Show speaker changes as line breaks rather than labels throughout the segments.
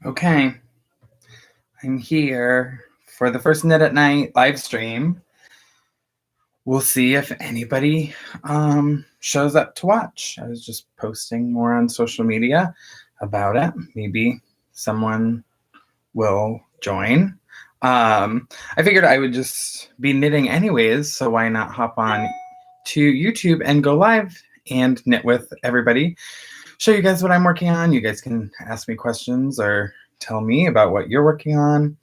Okay, I'm here for the first Knit at Night live stream. We'll see if anybody shows up to watch. I was just posting more on social media about it. Maybe someone will join. I figured I would just be knitting anyways, so why not hop on to YouTube and go live and knit with everybody. Show you guys what I'm working on. You guys can ask me questions or tell me about what you're working on,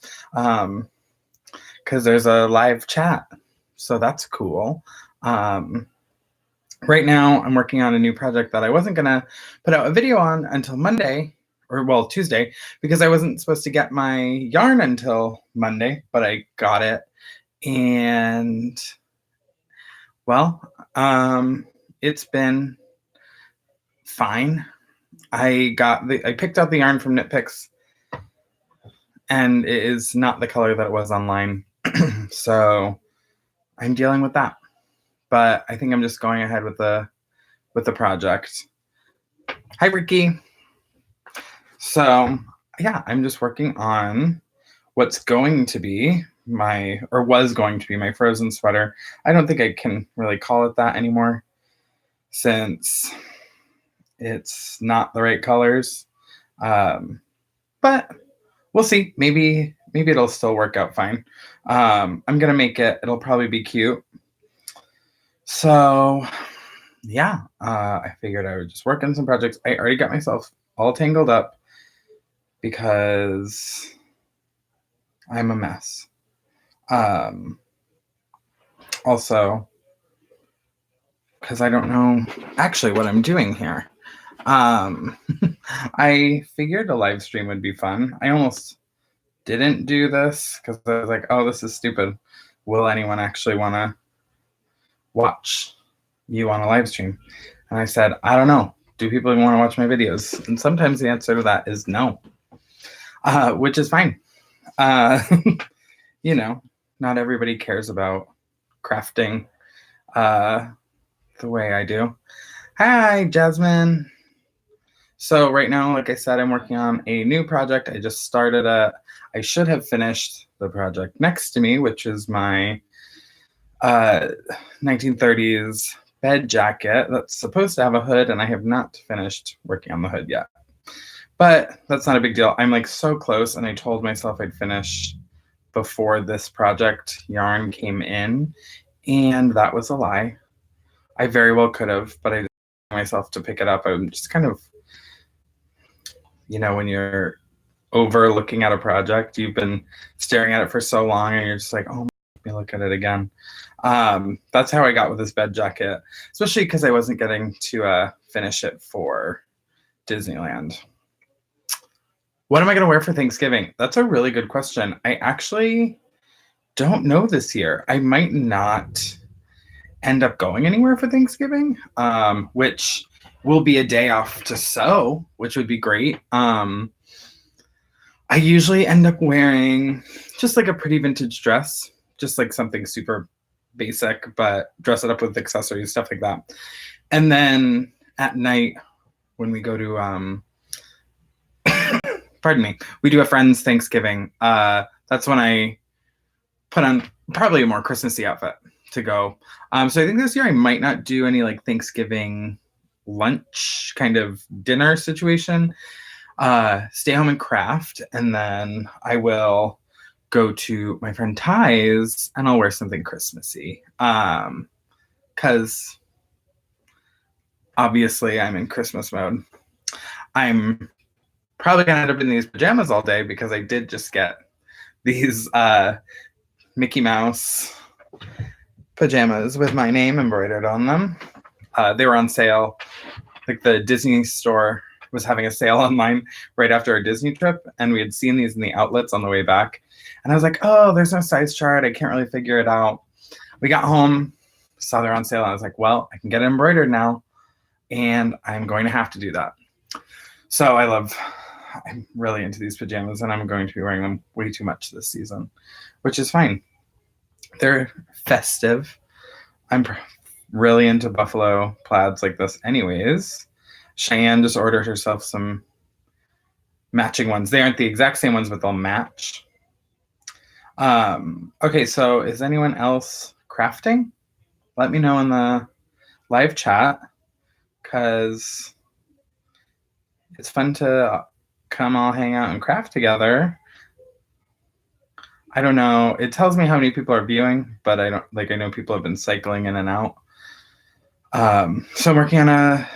because there's a live chat, so that's cool. Right now I'm working on a new project that I wasn't gonna put out a video on until Monday, or well, Tuesday, because I wasn't supposed to get my yarn until Monday, but I got it. And well, it's been fine. I picked out the yarn from Knit Picks, and it is not the color that it was online. So I'm dealing with that. But I think I'm just going ahead with the project. Hi, Ricky. So yeah, I'm just working on what's going to be was going to be my frozen sweater. I don't think I can really call it that anymore since it's not the right colors. But we'll see. Maybe it'll still work out fine. I'm gonna make it. It'll probably be cute. So yeah, I figured I would just work on some projects. I already got myself all tangled up because I'm a mess. Also, because I don't know actually what I'm doing here. I figured a live stream would be fun. I almost didn't do this because I was like, oh, this is stupid. Will anyone actually want to watch you on a live stream? And I said, I don't know. Do people even want to watch my videos? And sometimes the answer to that is no, which is fine. You know, not everybody cares about crafting the way I do. Hi, Jasmine. So right now, like I said, I'm working on a new project. I just started I should have finished the project next to me, which is my 1930s bed jacket that's supposed to have a hood, and I have not finished working on the hood yet. But that's not a big deal. I'm like so close, and I told myself I'd finish before this project yarn came in, and that was a lie. I very well could have, but I didn't allow myself to pick it up. I'm just kind of, when you're over looking at a project, you've been staring at it for so long, and you're just like, oh, let me look at it again. That's how I got with this bed jacket, especially because I wasn't getting to finish it for Disneyland. What am I going to wear for Thanksgiving? That's a really good question. I actually don't know this year. I might not end up going anywhere for Thanksgiving, which will be a day off to sew, which would be great. I usually end up wearing just like a pretty vintage dress, just like something super basic, but dress it up with accessories, stuff like that. And then at night, when we go to pardon me, we do a friend's Thanksgiving. That's when I put on probably a more Christmassy outfit to go. So I think this year I might not do any like Thanksgiving lunch kind of dinner situation. Stay home and craft, and then I will go to my friend Ty's and I'll wear something Christmassy. Because obviously I'm in Christmas mode. I'm probably gonna end up in these pajamas all day because I did just get these Mickey Mouse pajamas with my name embroidered on them. They were on sale. Like the Disney store was having a sale online right after our Disney trip, and we had seen these in the outlets on the way back. And I was like, oh, there's no size chart. I can't really figure it out. We got home, saw they're on sale, and I was like, well, I can get it embroidered now, and I'm going to have to do that. So I'm really into these pajamas, and I'm going to be wearing them way too much this season, which is fine. They're festive. I'm really into buffalo plaids like this anyways. Cheyenne just ordered herself some matching ones. They aren't the exact same ones, but they'll match. Okay, so is anyone else crafting? Let me know in the live chat, because it's fun to come all hang out and craft together. I don't know. It tells me how many people are viewing, but I know people have been cycling in and out. So I'm working on a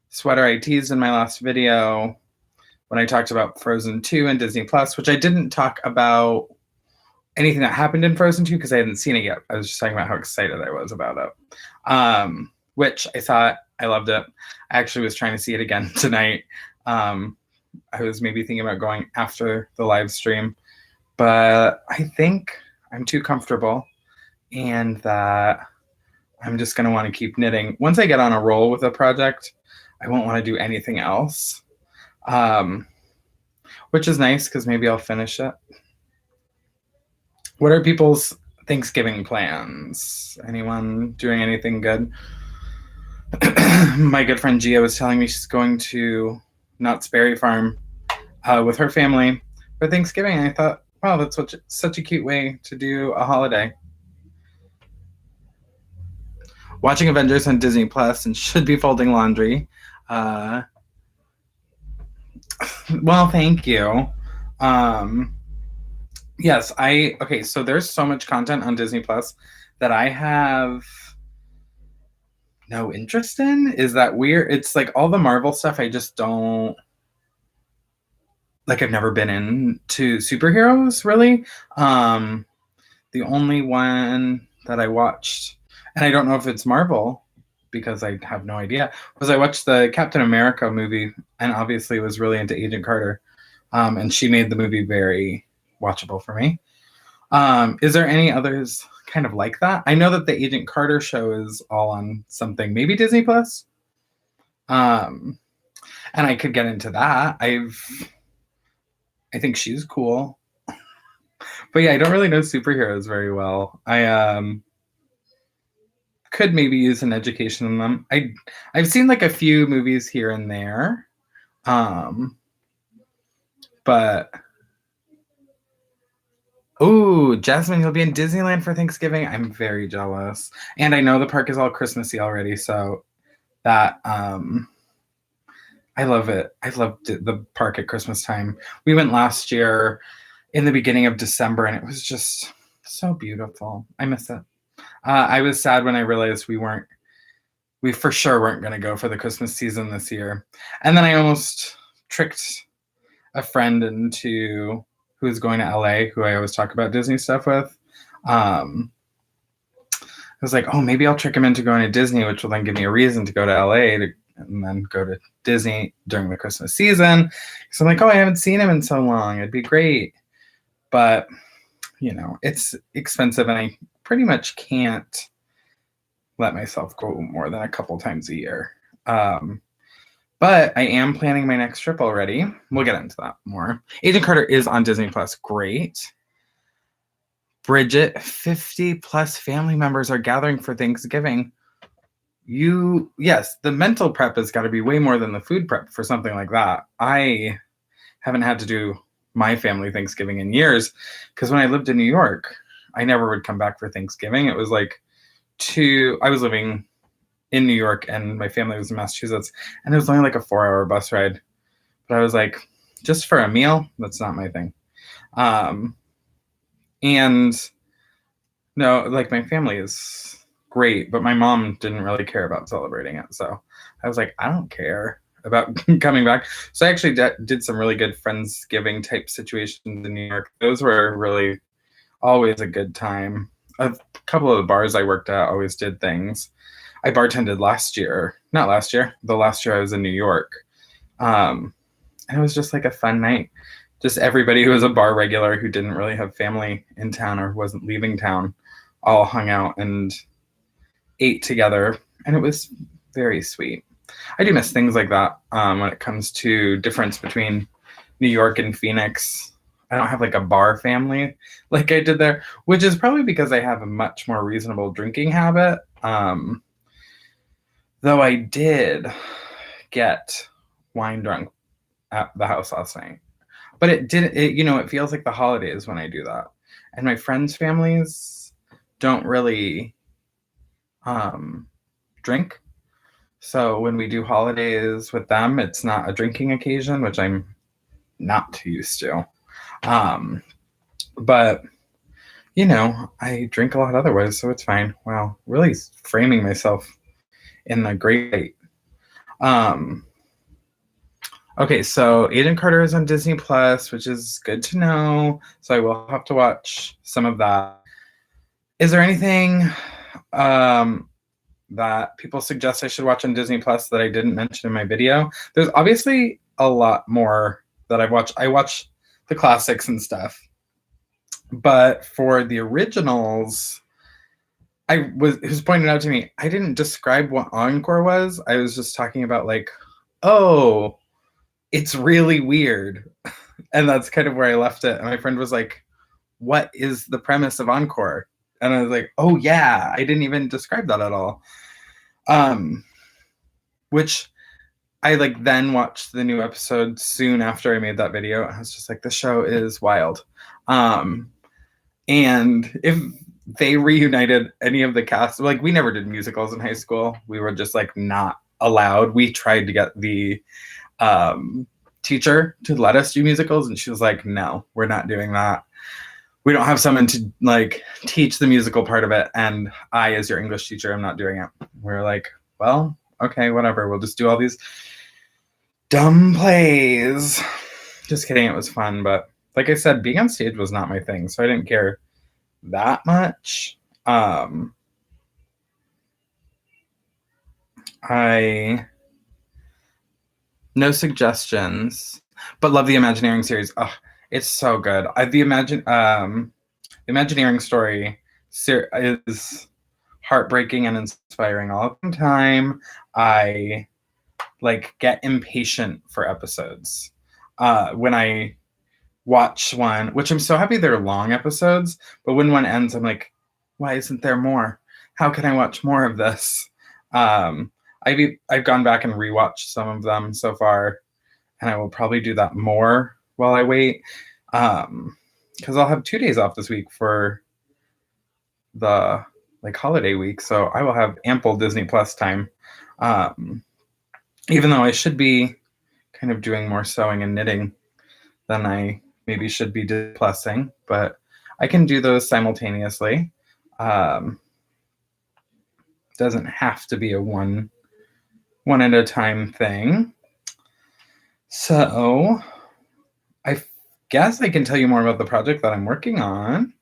sweater I teased in my last video when I talked about Frozen 2 and Disney Plus, which I didn't talk about anything that happened in Frozen 2 because I hadn't seen it yet. I was just talking about how excited I was about it, which I thought I loved it. I actually was trying to see it again tonight. I was maybe thinking about going after the live stream, but I think I'm too comfortable and that I'm just going to want to keep knitting. Once I get on a roll with a project, I won't want to do anything else, which is nice because maybe I'll finish it. What are people's Thanksgiving plans? Anyone doing anything good? My good friend Gia was telling me she's going to Knott's Berry Farm with her family for Thanksgiving. And I thought, wow, that's such a cute way to do a holiday. Watching Avengers on Disney Plus and should be folding laundry. Well, thank you. Yes, okay, so there's so much content on Disney Plus that I have no interest in. Is that weird? It's like all the Marvel stuff I just don't like. I've never been into superheroes, really. The only one that I watched, and I don't know if it's Marvel because I have no idea, was I watched the Captain America movie and obviously was really into Agent Carter. And she made the movie very watchable for me. Is there any others kind of like that? I know that the Agent Carter show is all on something, maybe Disney Plus. And I could get into that. I think she's cool. But yeah, I don't really know superheroes very well. I could maybe use an education in them. I've seen like a few movies here and there. But oh, Jasmine, you'll be in Disneyland for Thanksgiving. I'm very jealous. And I know the park is all Christmassy already, so that I love it. I loved the park at Christmas time. We went last year in the beginning of December, and it was just so beautiful. I miss it. I was sad when I realized we for sure weren't going to go for the Christmas season this year. And then I almost tricked a friend into who was going to LA, who I always talk about Disney stuff with. I was like, oh, maybe I'll trick him into going to Disney, which will then give me a reason to go to LA and then go to Disney during the Christmas season. So I'm like, oh, I haven't seen him in so long. It'd be great. But, it's expensive and I pretty much can't let myself go more than a couple times a year. But I am planning my next trip already. We'll get into that more. Agent Carter is on Disney Plus. Great. Bridget, 50 plus family members are gathering for Thanksgiving. Yes, the mental prep has got to be way more than the food prep for something like that. I haven't had to do my family Thanksgiving in years because when I lived in New York, I never would come back for Thanksgiving. It was like I was living in New York and my family was in Massachusetts, and it was only like a 4-hour bus ride. But I was like, just for a meal, that's not my thing. And no, like my family is great, but my mom didn't really care about celebrating it. So I was like, I don't care about coming back. So I actually did some really good Friendsgiving type situations in New York. Those were really always a good time. A couple of the bars I worked at always did things. I bartended the last year I was in New York. And it was just like a fun night. Just everybody who was a bar regular who didn't really have family in town or wasn't leaving town all hung out and ate together. And it was very sweet. I do miss things like that when it comes to difference between New York and Phoenix. I don't have like a bar family like I did there, which is probably because I have a much more reasonable drinking habit. Though I did get wine drunk at the house last night. But it didn't, it feels like the holidays when I do that. And my friends' families don't really drink. So when we do holidays with them, it's not a drinking occasion, which I'm not too used to. But, I drink a lot otherwise, so it's fine. Wow, really framing myself in the great light. Okay, so Agent Carter is on Disney Plus, which is good to know. So I will have to watch some of that. Is there anything that people suggest I should watch on Disney Plus that I didn't mention in my video? There's obviously a lot more that I've watched. I watch the classics and stuff. But for the originals, it was pointed out to me, I didn't describe what Encore was. I was just talking about it's really weird. And that's kind of where I left it. And my friend was like, what is the premise of Encore? And I was like, oh yeah, I didn't even describe that at all. Which I then watched the new episode soon after I made that video. I was just like, the show is wild. And if they reunited any of the cast, we never did musicals in high school. We were just not allowed. We tried to get the teacher to let us do musicals, and she was like, no, we're not doing that. We don't have someone to teach the musical part of it, and I, as your English teacher, I'm not doing it. We're like, well, okay, whatever, we'll just do all these dumb plays. Just kidding, it was fun, but like I said, being on stage was not my thing, so I didn't care that much. No suggestions, but love the Imagineering series. Oh, it's so good. The Imagineering story is heartbreaking and inspiring all at the same time. I get impatient for episodes. When I watch one, which I'm so happy they're long episodes, but when one ends, I'm like, why isn't there more? How can I watch more of this? I've gone back and rewatched some of them so far, and I will probably do that more while I wait, because I'll have 2 days off this week for the holiday week, so I will have ample Disney Plus time, even though I should be kind of doing more sewing and knitting than I maybe should be Disney+ing, but I can do those simultaneously. Doesn't have to be a one at a time thing. So I guess I can tell you more about the project that I'm working on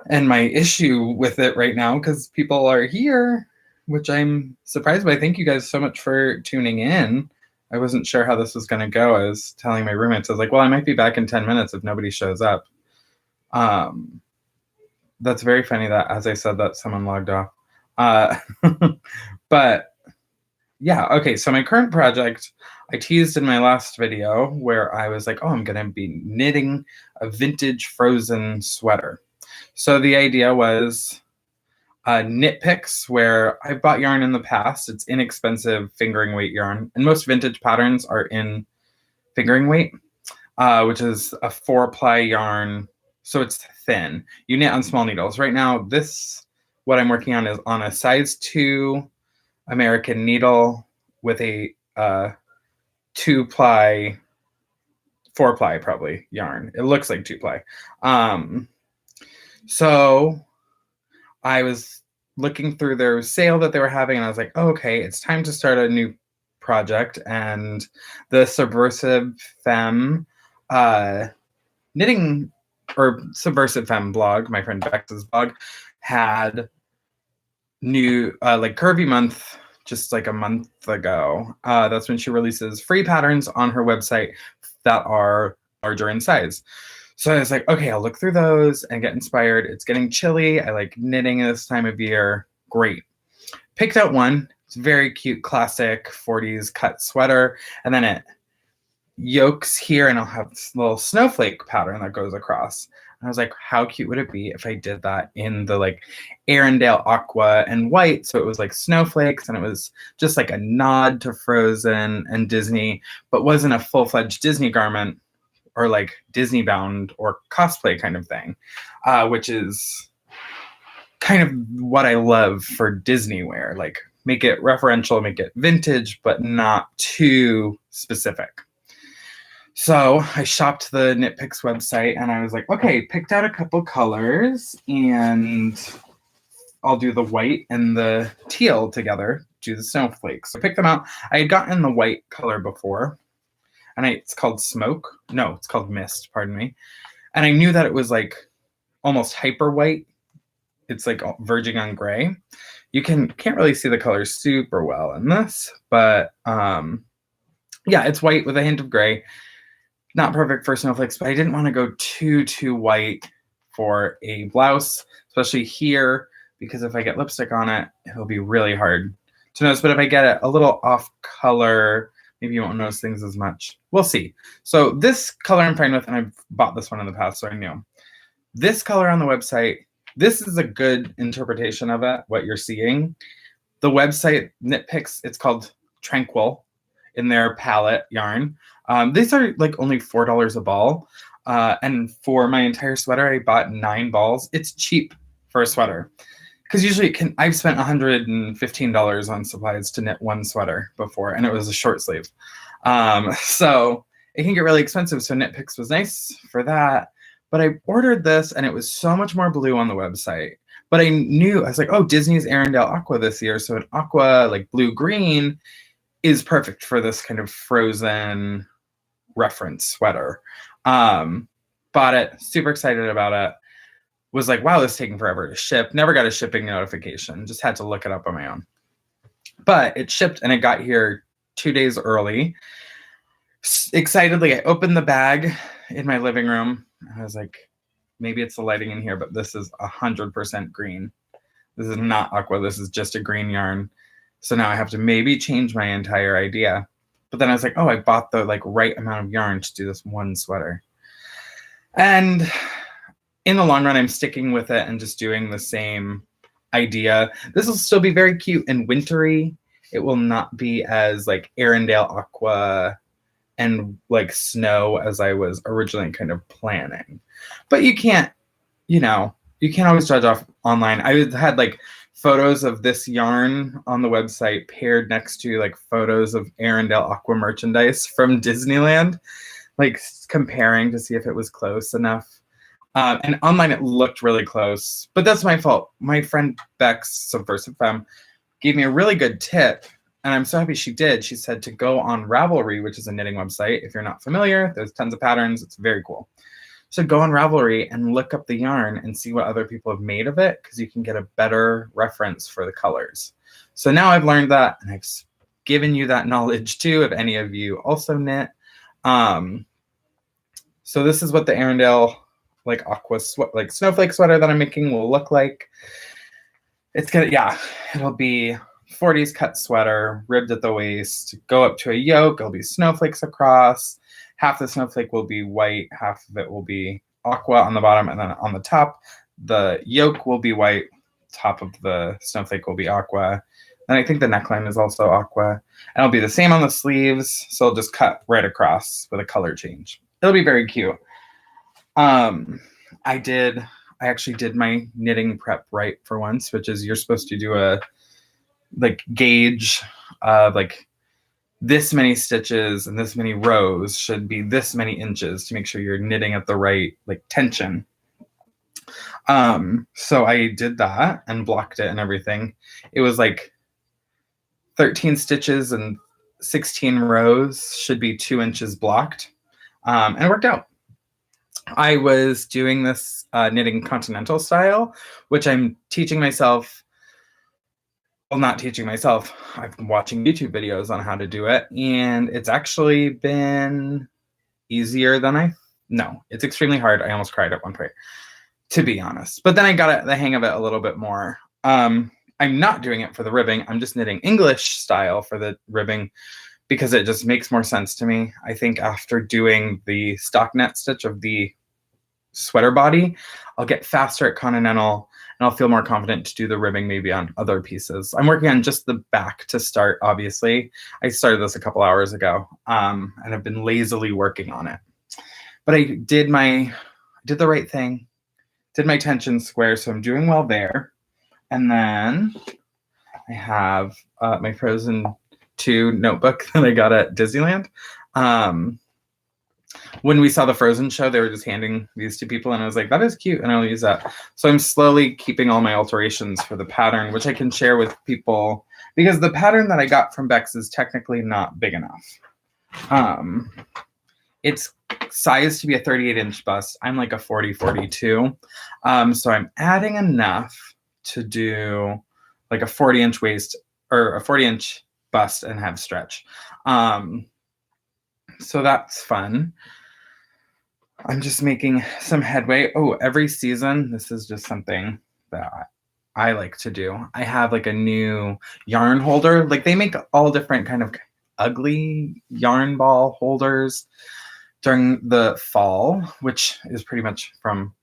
and my issue with it right now, because people are here, which I'm surprised by. Thank you guys so much for tuning in. I wasn't sure how this was going to go. I was telling my roommates, I was like, well, I might be back in 10 minutes if nobody shows up. That's very funny that as I said that, someone logged off. But yeah, okay, so my current project, I teased in my last video where I was like, oh, I'm going to be knitting a vintage Frozen sweater. So the idea was knit picks, where I've bought yarn in the past. It's inexpensive fingering weight yarn, and most vintage patterns are in fingering weight, which is a 4-ply yarn, so it's thin. You knit on small needles. Right now, what I'm working on is on a size 2 American needle with a 2-ply, 4-ply probably yarn. It looks like 2-ply. So I was looking through their sale that they were having, and I was like, oh, okay, it's time to start a new project. And the Subversive Femme knitting, or Subversive Femme blog, my friend Bex's blog, had new Curvy Month just a month ago. That's when she releases free patterns on her website that are larger in size. So I was like, okay, I'll look through those and get inspired. It's getting chilly. I like knitting this time of year. Great. Picked out one. It's a very cute, classic 40s cut sweater. And then it yokes here, and I'll have this little snowflake pattern that goes across. And I was like, how cute would it be if I did that in the like Arendelle aqua and white? So it was like snowflakes and it was just like a nod to Frozen and Disney, but wasn't a full-fledged Disney garment or like Disney bound or cosplay kind of thing, which is kind of what I love for Disney wear. Like make it referential, make it vintage, but not too specific. So I shopped the KnitPicks website and I was like, okay, picked out a couple colors and I'll do the white and the teal together, do the snowflakes. So I picked them out. I had gotten the white color before and it's called Smoke. No, it's called Mist, pardon me. And I knew that it was like almost hyper white. It's like verging on gray. You can't really see the colors super well in this, but yeah, it's white with a hint of gray. Not perfect for snowflakes, but I didn't want to go too white for a blouse, especially here, because if I get lipstick on it, it'll be really hard to notice. But if I get it a little off color, maybe you won't notice things as much. We'll see. So this color I'm fine with, and I've bought this one in the past, so I knew. This color on the website, this is a good interpretation of it, what you're seeing. The website, KnitPicks, it's called Tranquil in their palette yarn. These are like only $4 a ball. And for my entire sweater, I bought 9 balls. It's cheap for a sweater. Because usually I've spent $115 on supplies to knit one sweater before, and it was a short sleeve. So it can get really expensive. So KnitPicks was nice for that. But I ordered this, and it was so much more blue on the website. But I was like, oh, Disney's Arendelle Aqua this year. So an aqua, like blue-green, is perfect for this kind of Frozen reference sweater. Bought it, super excited about it. Was like, wow, this is taking forever to ship. Never got a shipping notification. Just had to look it up on my own. But it shipped, and it got here 2 days early. Excitedly, I opened the bag in my living room. I was like, maybe it's the lighting in here, but this is 100% green. This is not aqua. This is just a green yarn. So now I have to maybe change my entire idea. But then I was like, oh, I bought the like right amount of yarn to do this one sweater. And in the long run, I'm sticking with it and just doing the same idea. This will still be very cute and wintry. It will not be as like Arendelle Aqua and like snow as I was originally kind of planning. But you can't always judge off online. I had like photos of this yarn on the website paired next to like photos of Arendelle Aqua merchandise from Disneyland, like comparing to see if it was close enough. And online it looked really close, but that's my fault. My friend Bex, Subversive Femme, gave me a really good tip. And I'm so happy she did. She said to go on Ravelry, which is a knitting website. If you're not familiar, there's tons of patterns. It's very cool. So go on Ravelry and look up the yarn and see what other people have made of it, because you can get a better reference for the colors. So now I've learned that, and I've given you that knowledge too, if any of you also knit. So this is what the Arendelle like aqua like snowflake sweater that I'm making will look like. It's gonna, yeah, it'll be 40s cut sweater, ribbed at the waist, go up to a yoke. It'll be snowflakes across. Half the snowflake will be white, half of it will be aqua on the bottom, and then on the top, the yoke will be white, top of the snowflake will be aqua. And I think the neckline is also aqua. And it'll be the same on the sleeves, so it'll just cut right across with a color change. It'll be very cute. I actually did my knitting prep right for once, which is you're supposed to do a like gauge of like this many stitches and this many rows should be this many inches to make sure you're knitting at the right like tension. So I did that and blocked it and everything. It was like 13 stitches and 16 rows should be 2 inches blocked. And it worked out. I was doing this knitting continental style, which I'm teaching myself. Well, not teaching myself. I've been watching YouTube videos on how to do it, and it's actually been easier than no, it's extremely hard. I almost cried at one point, to be honest. But then I got the hang of it a little bit more. I'm not doing it for the ribbing. I'm just knitting English style for the ribbing because it just makes more sense to me. I think after doing the stockinette stitch of the sweater body, I'll get faster at Continental and I'll feel more confident to do the ribbing maybe on other pieces. I'm working on just the back to start, obviously. I started this a couple hours ago, and I've been lazily working on it. But I did the right thing, did my tension square, so I'm doing well there. And then I have my Frozen 2 notebook that I got at Disneyland. When we saw the Frozen show, they were just handing these to people, and I was like, that is cute, and I'll use that. So I'm slowly keeping all my alterations for the pattern, which I can share with people, because the pattern that I got from Bex is technically not big enough. It's sized to be a 38-inch bust. I'm like a 40-42. So I'm adding enough to do like a 40-inch waist or a 40-inch bust and have stretch. So that's fun. I'm just making some headway. Oh, every season, this is just something that I like to do. I have like a new yarn holder. Like they make all different kind of ugly yarn ball holders during the fall, which is pretty much from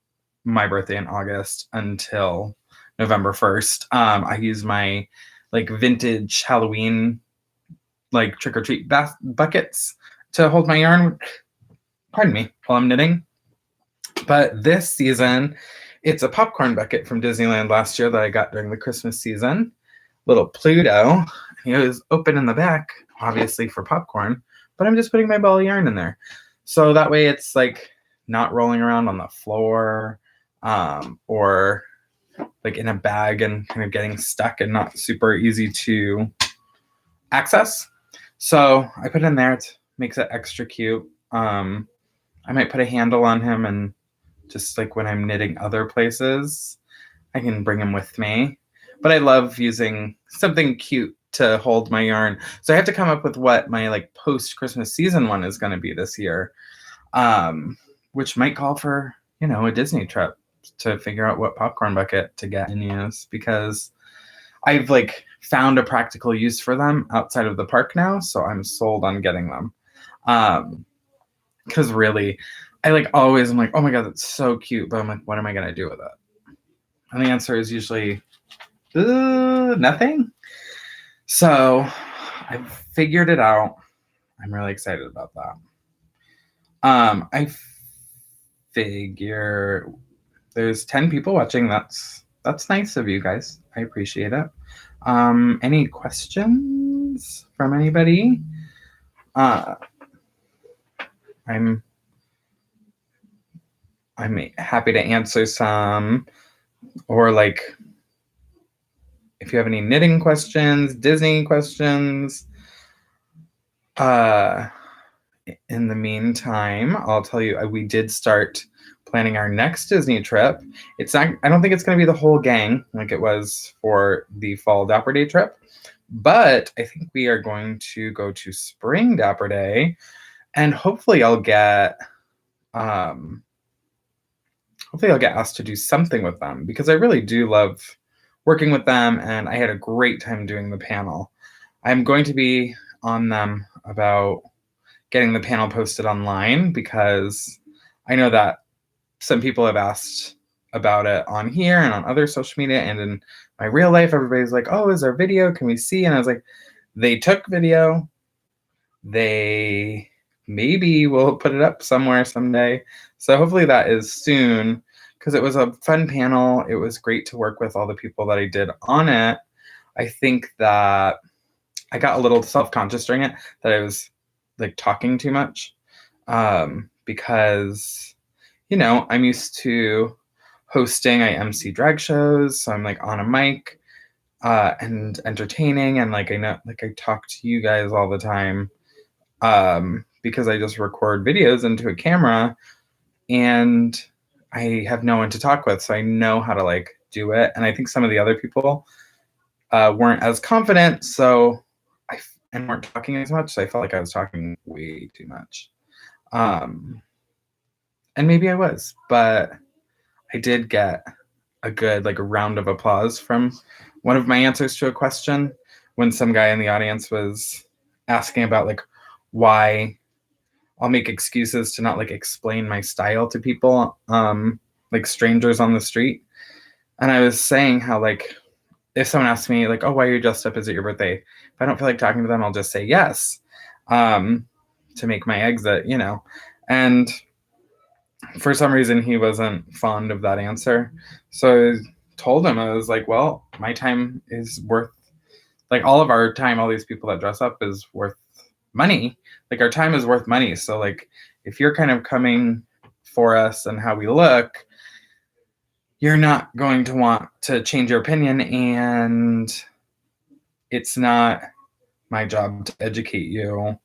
my birthday in August until November 1st. I use my like vintage Halloween like trick-or-treat buckets to hold my yarn, pardon me, while I'm knitting. But this season, it's a popcorn bucket from Disneyland last year that I got during the Christmas season. Little Pluto. He was open in the back, obviously for popcorn, but I'm just putting my ball of yarn in there. So that way it's like not rolling around on the floor or like in a bag and kind of getting stuck and not super easy to access. So I put it in there. It makes it extra cute. I might put a handle on him, and just like when I'm knitting other places, I can bring him with me. But I love using something cute to hold my yarn. So I have to come up with what my like post-Christmas season one is going to be this year, which might call for, you know, a Disney trip to figure out what popcorn bucket to get and use, because I've like found a practical use for them outside of the park now. So I'm sold on getting them. Because really, I like always, I'm like, oh my God, that's so cute. But I'm like, what am I going to do with it? And the answer is usually nothing. So I've figured it out. I'm really excited about that. I figure there's 10 people watching. That's nice of you guys. I appreciate it. Any questions from anybody? I'm happy to answer some, or like if you have any knitting questions, Disney questions. In the meantime, I'll tell you, we did start planning our next Disney trip. It's not, I don't think it's going to be the whole gang like it was for the fall Dapper Day trip, but I think we are going to go to spring Dapper Day, and hopefully I'll get asked to do something with them, because I really do love working with them, and I had a great time doing the panel. I'm going to be on them about getting the panel posted online, because I know that some people have asked about it on here and on other social media, and in my real life, everybody's like, oh, is there video? Can we see? And I was like, they took video. They maybe will put it up somewhere someday. So hopefully that is soon, because it was a fun panel. It was great to work with all the people that I did on it. I think that I got a little self-conscious during it that I was like talking too much, because, you know, I'm used to hosting. I MC drag shows, so I'm like on a mic and entertaining, and like I know, like I talk to you guys all the time, because I just record videos into a camera, and I have no one to talk with, so I know how to like do it. And I think some of the other people weren't as confident, and weren't talking as much, so I felt like I was talking way too much. And maybe I was, but I did get a good like a round of applause from one of my answers to a question, when some guy in the audience was asking about like why I'll make excuses to not like explain my style to people, like strangers on the street. And I was saying how like if someone asks me like, oh, why are you dressed up? Is it your birthday? If I don't feel like talking to them, I'll just say yes, to make my exit, you know. And for some reason, he wasn't fond of that answer. So I told him, I was like, well, my time is worth, like all of our time, all these people that dress up is worth money. Like our time is worth money. So like if you're kind of coming for us and how we look, you're not going to want to change your opinion, and it's not my job to educate you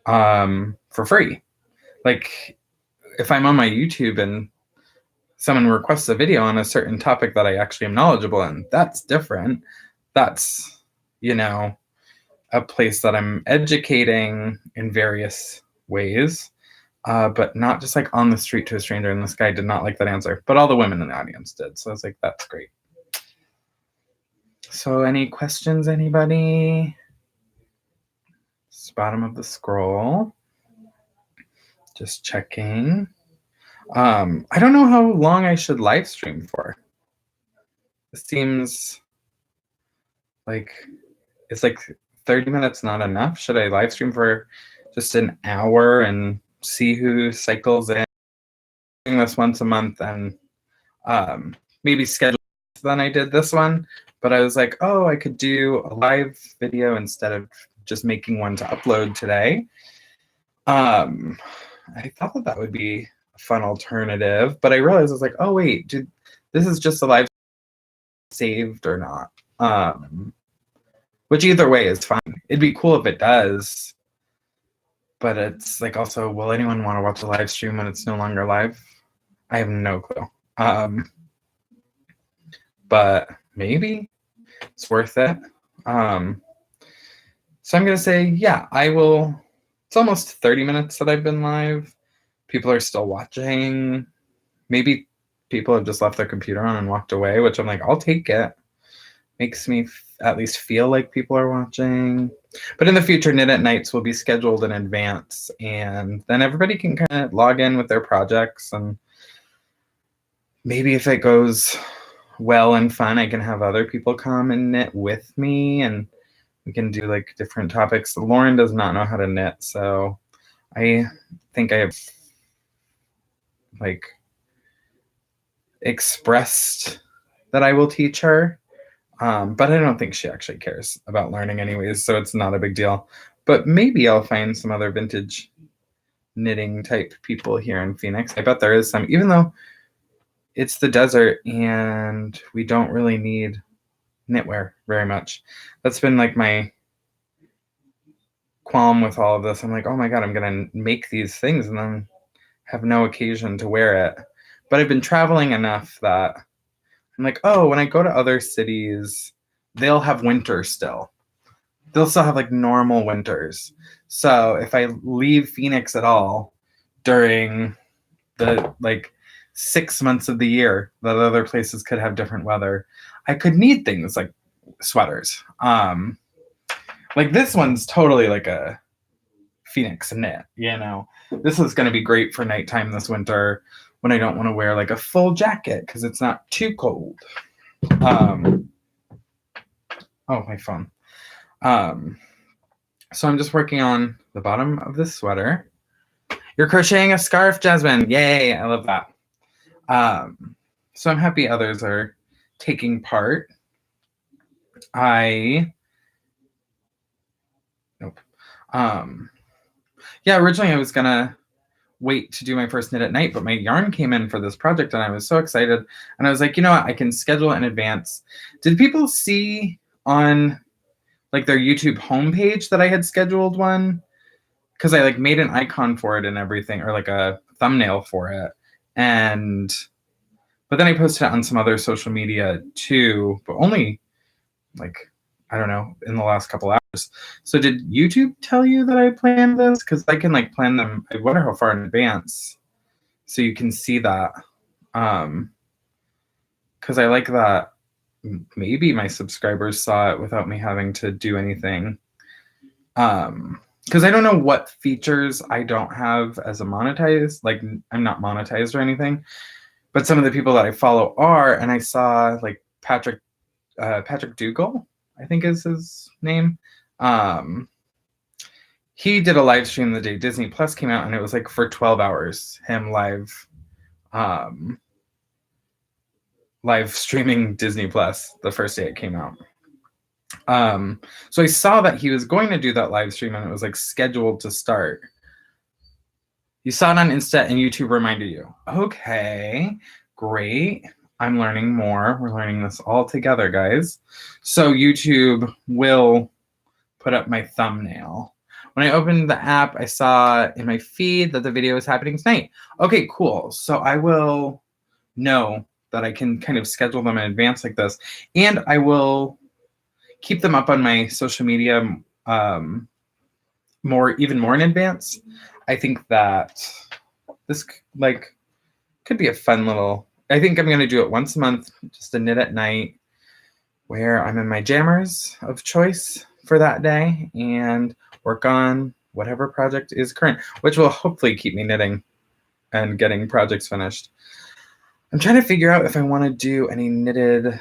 for free. Like if I'm on my YouTube and someone requests a video on a certain topic that I actually am knowledgeable in, that's different. That's, you know, a place that I'm educating in various ways, but not just like on the street to a stranger. And this guy did not like that answer, but all the women in the audience did. So I was like, that's great. So any questions, anybody? It's bottom of the scroll. Just checking. I don't know how long I should live stream for. It seems like it's like 30 minutes not enough. Should I live stream for just an hour and see who cycles in? Doing this once a month and maybe schedule than I did this one. But I was like, oh, I could do a live video instead of just making one to upload today. I thought that that would be a fun alternative, but I realized I was like, oh wait, this is just a live saved or not? Which either way is fine. It'd be cool if it does, but it's like also, will anyone want to watch a live stream when it's no longer live? I have no clue. But maybe it's worth it. So I'm gonna say, yeah, I will. It's almost 30 minutes that I've been live. People are still watching. Maybe people have just left their computer on and walked away, which I'm like, I'll take it. Makes me at least feel like people are watching. But in the future, Knit at Nights will be scheduled in advance, and then everybody can kind of log in with their projects, and maybe if it goes well and fun, I can have other people come and knit with me, and we can do like different topics. Lauren does not know how to knit, so I think I have like expressed that I will teach her, but I don't think she actually cares about learning anyways, so it's not a big deal. But maybe I'll find some other vintage knitting type people here in Phoenix. I bet there is some, even though it's the desert and we don't really need knitwear very much. That's been like my qualm with all of this. I'm like, oh my God, I'm gonna make these things and then have no occasion to wear it. But I've been traveling enough that I'm like, oh, when I go to other cities, they'll have winter still. They'll still have like normal winters. So if I leave Phoenix at all during the like 6 months of the year that other places could have different weather, I could need things like sweaters. Like this one's totally like a Phoenix knit, you know. This is going to be great for nighttime this winter when I don't want to wear like a full jacket because it's not too cold. Oh, my phone. So I'm just working on the bottom of this sweater. You're crocheting a scarf, Jasmine. Yay, I love that. So I'm happy others are taking part. Nope. Yeah, originally I was gonna wait to do my first knit at night, but my yarn came in for this project and I was so excited. And I was like, you know what, I can schedule it in advance. Did people see on like their YouTube homepage that I had scheduled one? Because I like made an icon for it and everything, or like a thumbnail for it. But then I posted it on some other social media too, but only like, I don't know, in the last couple hours. So did YouTube tell you that I planned this? Because I can like plan them, I wonder how far in advance, so you can see that. Because I like that maybe my subscribers saw it without me having to do anything. because I don't know what features I don't have as a monetized, like I'm not monetized or anything, but some of the people that I follow are, and I saw like Patrick Dougal, I think is his name. He did a live stream the day Disney Plus came out, and it was like for 12 hours, him live streaming Disney Plus the first day it came out. So I saw that he was going to do that live stream, and it was like scheduled to start. You saw it on Insta, and YouTube reminded you. Okay, great. I'm learning more. We're learning this all together, guys. So YouTube will put up my thumbnail. When I opened the app, I saw in my feed that the video is happening tonight. Okay, cool. So I will know that I can kind of schedule them in advance like this. And I will keep them up on my social media even more in advance. I think that this like could be a fun little, I think I'm going to do it once a month, just a knit at night where I'm in my jammers of choice for that day and work on whatever project is current, which will hopefully keep me knitting and getting projects finished. I'm trying to figure out if I want to do any knitted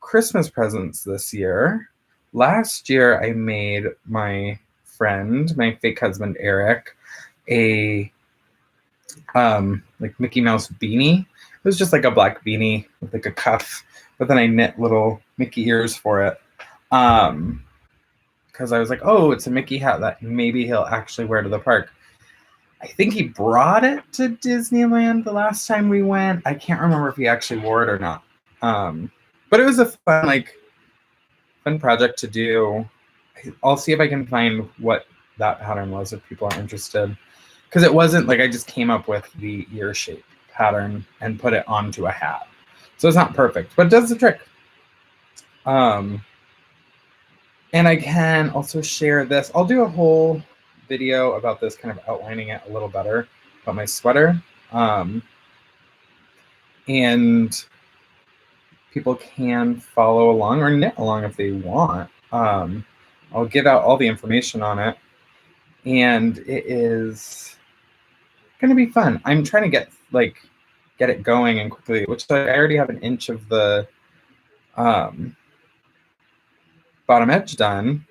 Christmas presents this year. Last year, I made my friend, my fake husband, Eric, a like Mickey Mouse beanie. It was just like a black beanie with like a cuff, but then I knit little Mickey ears for it. Because I was like, oh, it's a Mickey hat that maybe he'll actually wear to the park. I think he brought it to Disneyland the last time we went. I can't remember if he actually wore it or not. But it was a fun project to do. I'll see if I can find what that pattern was if people are interested. Because it wasn't like I just came up with the ear shape pattern and put it onto a hat. So it's not perfect, but it does the trick. And I can also share this. I'll do a whole video about this, kind of outlining it a little better about my sweater. And people can follow along or knit along if they want. I'll give out all the information on it. And it is going to be fun. I'm trying to get it going and quickly, which I already have an inch of the bottom edge done,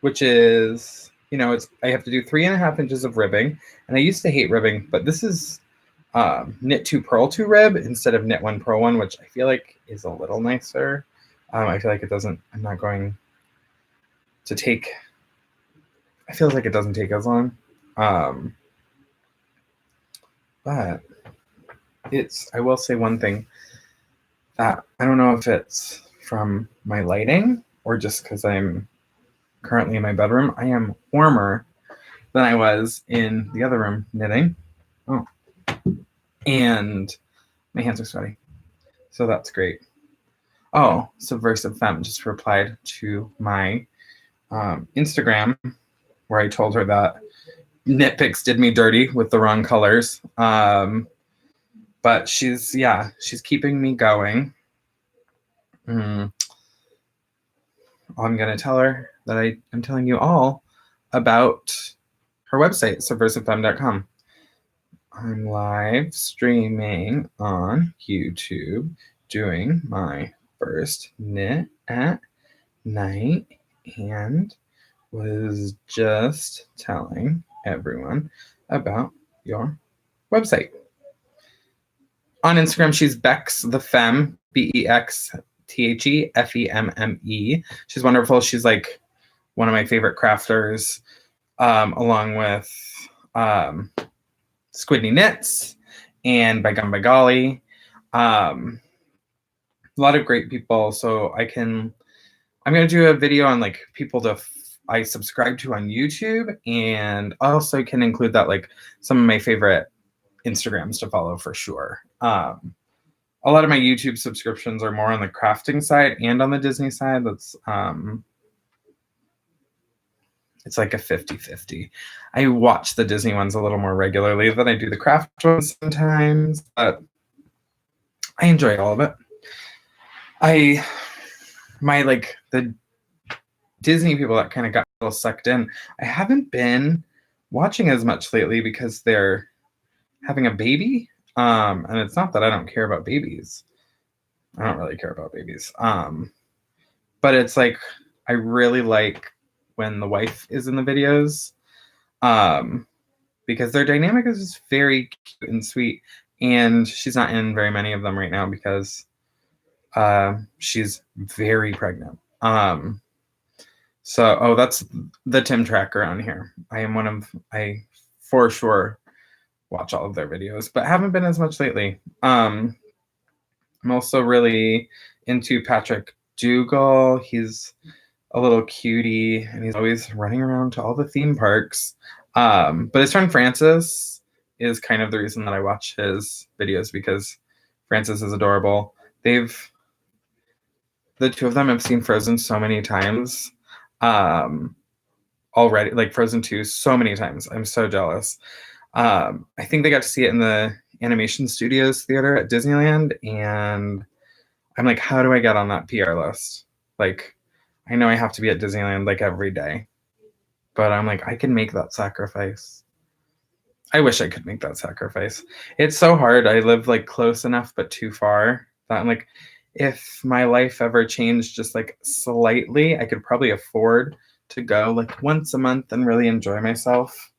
which is, I have to do 3.5 inches of ribbing. And I used to hate ribbing, but this is knit 2 purl 2 rib instead of knit 1 purl 1, which I feel like is a little nicer. I feel like I'm not going to take, it feels like it doesn't take as long. But I will say one thing that I don't know if it's from my lighting or just because I'm currently in my bedroom. I am warmer than I was in the other room knitting. Oh, and my hands are sweaty. So that's great. Oh, Subversive Femme just replied to my Instagram where I told her that Knit Picks did me dirty with the wrong colors. But she's keeping me going. I'm going to tell her that I'm telling you all about her website, subversivefemme.com. I'm live streaming on YouTube doing my first knit at night and was just telling everyone about your website. On Instagram, she's Bex the Femme, BEXTHEFEMME. She's wonderful. She's like one of my favorite crafters, along with Squidney Knits and By Gum by Golly. A lot of great people. So I'm going to do a video on like people I subscribe to on YouTube, and also can include that like some of my favorite Instagrams to follow for sure. A lot of my YouTube subscriptions are more on the crafting side and on the Disney side. That's it's like a 50-50. I watch the Disney ones a little more regularly than I do the craft ones sometimes, but I enjoy all of it. The Disney people that kind of got a little sucked in. I haven't been watching as much lately because they're having a baby. And it's not that I don't care about babies. I don't really care about babies. But it's like I really like when the wife is in the videos. Because their dynamic is just very cute and sweet. And she's not in very many of them right now because she's very pregnant. So that's the Tim Tracker on here. I for sure watch all of their videos, but haven't been as much lately. I'm also really into Patrick Dougal. He's a little cutie and he's always running around to all the theme parks. But his friend Francis is kind of the reason that I watch his videos because Francis is adorable. The two of them have seen Frozen so many times already, like Frozen 2 so many times. I'm so jealous. I think they got to see it in the Animation Studios Theater at Disneyland, and I'm like, how do I get on that PR list? Like, I know I have to be at Disneyland like every day, but I'm like, I can make that sacrifice. I wish I could make that sacrifice. It's so hard. I live like close enough but too far that I'm like, if my life ever changed just like slightly, I could probably afford to go like once a month and really enjoy myself.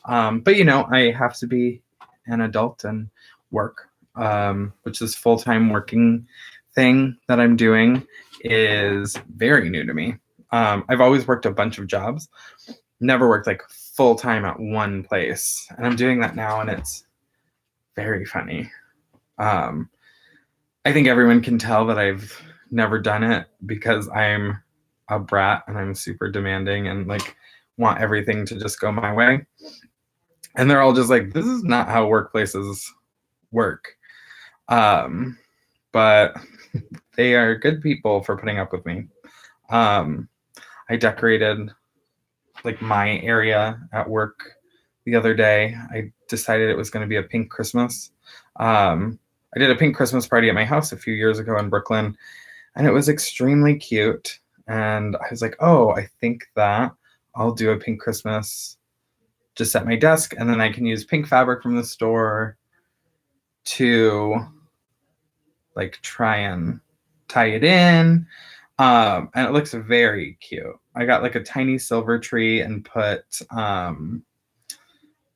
But I have to be an adult and work, which is full-time working thing that I'm doing is very new to me. I've always worked a bunch of jobs, never worked like full-time at one place, and I'm doing that now, and it's very funny. I think everyone can tell that I've never done it because I'm a brat and I'm super demanding and like want everything to just go my way. And they're all just like, this is not how workplaces work. But they are good people for putting up with me. I decorated like my area at work the other day. I decided it was going to be a pink Christmas. I did a pink Christmas party at my house a few years ago in Brooklyn, and it was extremely cute. And I was like, oh, I think that I'll do a pink Christmas just at my desk, and then I can use pink fabric from the store to like try and tie it in. And it looks very cute. I got like a tiny silver tree and put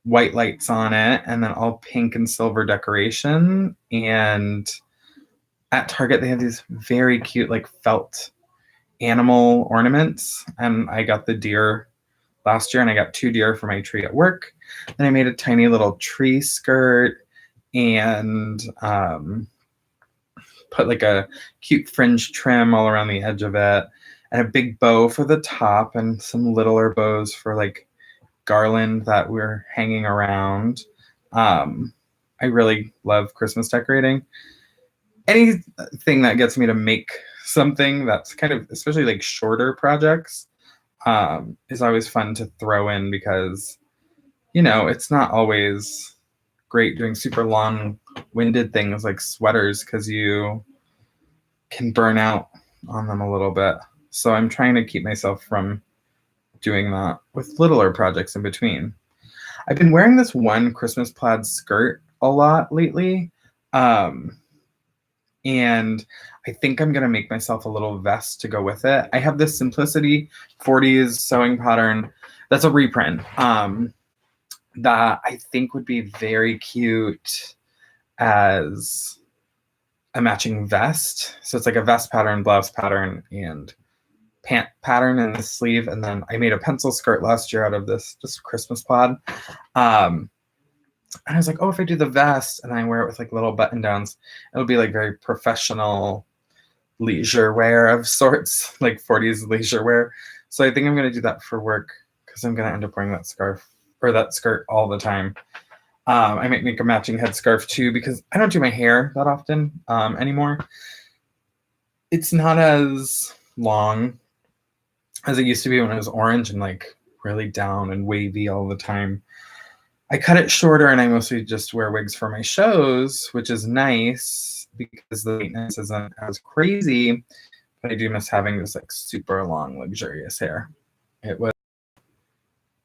white lights on it, and then all pink and silver decoration. And at Target, they have these very cute like felt animal ornaments. And I got the deer last year, and I got 2 deer for my tree at work. Then I made a tiny little tree skirt and put like a cute fringe trim all around the edge of it, and a big bow for the top, and some littler bows for like garland that we're hanging around. I really love Christmas decorating. Anything that gets me to make something that's kind of, especially like shorter projects, is always fun to throw in because, it's not always great doing super long-winded things like sweaters because you can burn out on them a little bit. So I'm trying to keep myself from doing that with littler projects in between. I've been wearing this one Christmas plaid skirt a lot lately. And I think I'm going to make myself a little vest to go with it. I have this Simplicity 40s sewing pattern that's a reprint that I think would be very cute as a matching vest. So it's like a vest pattern, blouse pattern, and pant pattern in the sleeve. And then I made a pencil skirt last year out of this just Christmas plaid. And I was like, oh, if I do the vest and I wear it with like little button downs, it'll be like very professional leisure wear of sorts, like 40s leisure wear. So I think I'm going to do that for work because I'm going to end up wearing that scarf or that skirt all the time. I might make a matching headscarf too because I don't do my hair that often anymore. It's not as long as it used to be when it was orange and like really down and wavy all the time. I cut it shorter and I mostly just wear wigs for my shows, which is nice because the maintenance isn't as crazy. But I do miss having this like super long, luxurious hair. It was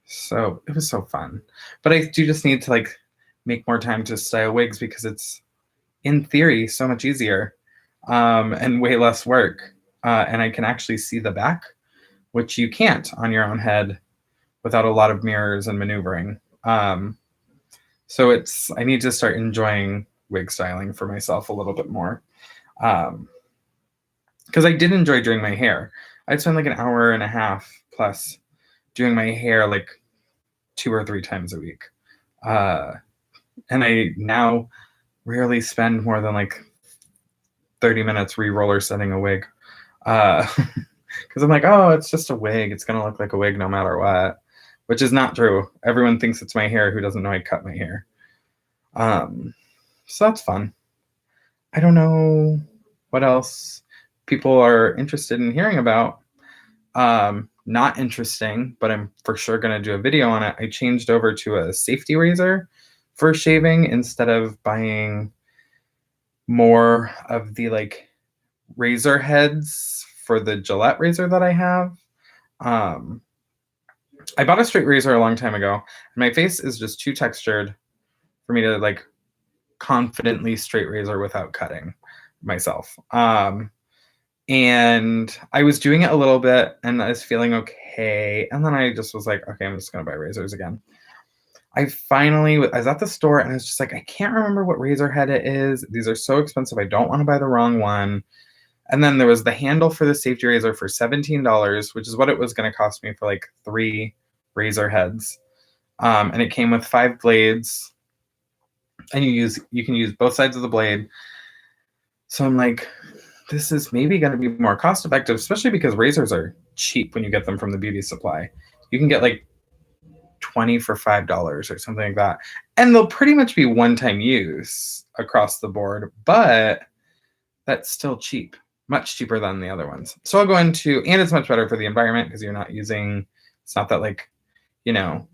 so fun. But I do just need to like make more time to style wigs because it's in theory so much easier and way less work. And I can actually see the back, which you can't on your own head without a lot of mirrors and maneuvering. So I need to start enjoying wig styling for myself a little bit more. Because I did enjoy doing my hair. I'd spend like an hour and a half plus doing my hair like 2 or 3 times a week. And I now rarely spend more than like 30 minutes re-roller setting a wig. Because I'm like, oh, it's just a wig. It's going to look like a wig no matter what, which is not true. Everyone thinks it's my hair who doesn't know I cut my hair. So that's fun. I don't know what else people are interested in hearing about. Not interesting, but I'm for sure going to do a video on it. I changed over to a safety razor for shaving instead of buying more of the like razor heads for the Gillette razor that I have. I bought a straight razor a long time ago, and my face is just too textured for me to like confidently straight razor without cutting myself. And I was doing it a little bit and I was feeling okay. And then I just was like, okay, I'm just going to buy razors again. I was at the store and I was just like, I can't remember what razor head it is. These are so expensive. I don't want to buy the wrong one. And then there was the handle for the safety razor for $17, which is what it was going to cost me for like 3 razor heads. And it came with 5 blades. And you can use both sides of the blade. So I'm like, this is maybe going to be more cost effective, especially because razors are cheap when you get them from the beauty supply. You can get like 20 for $5 or something like that. And they'll pretty much be one-time use across the board, but that's still cheap, much cheaper than the other ones. So I'll go into, and it's much better for the environment because you're not using, it's not that like, you know,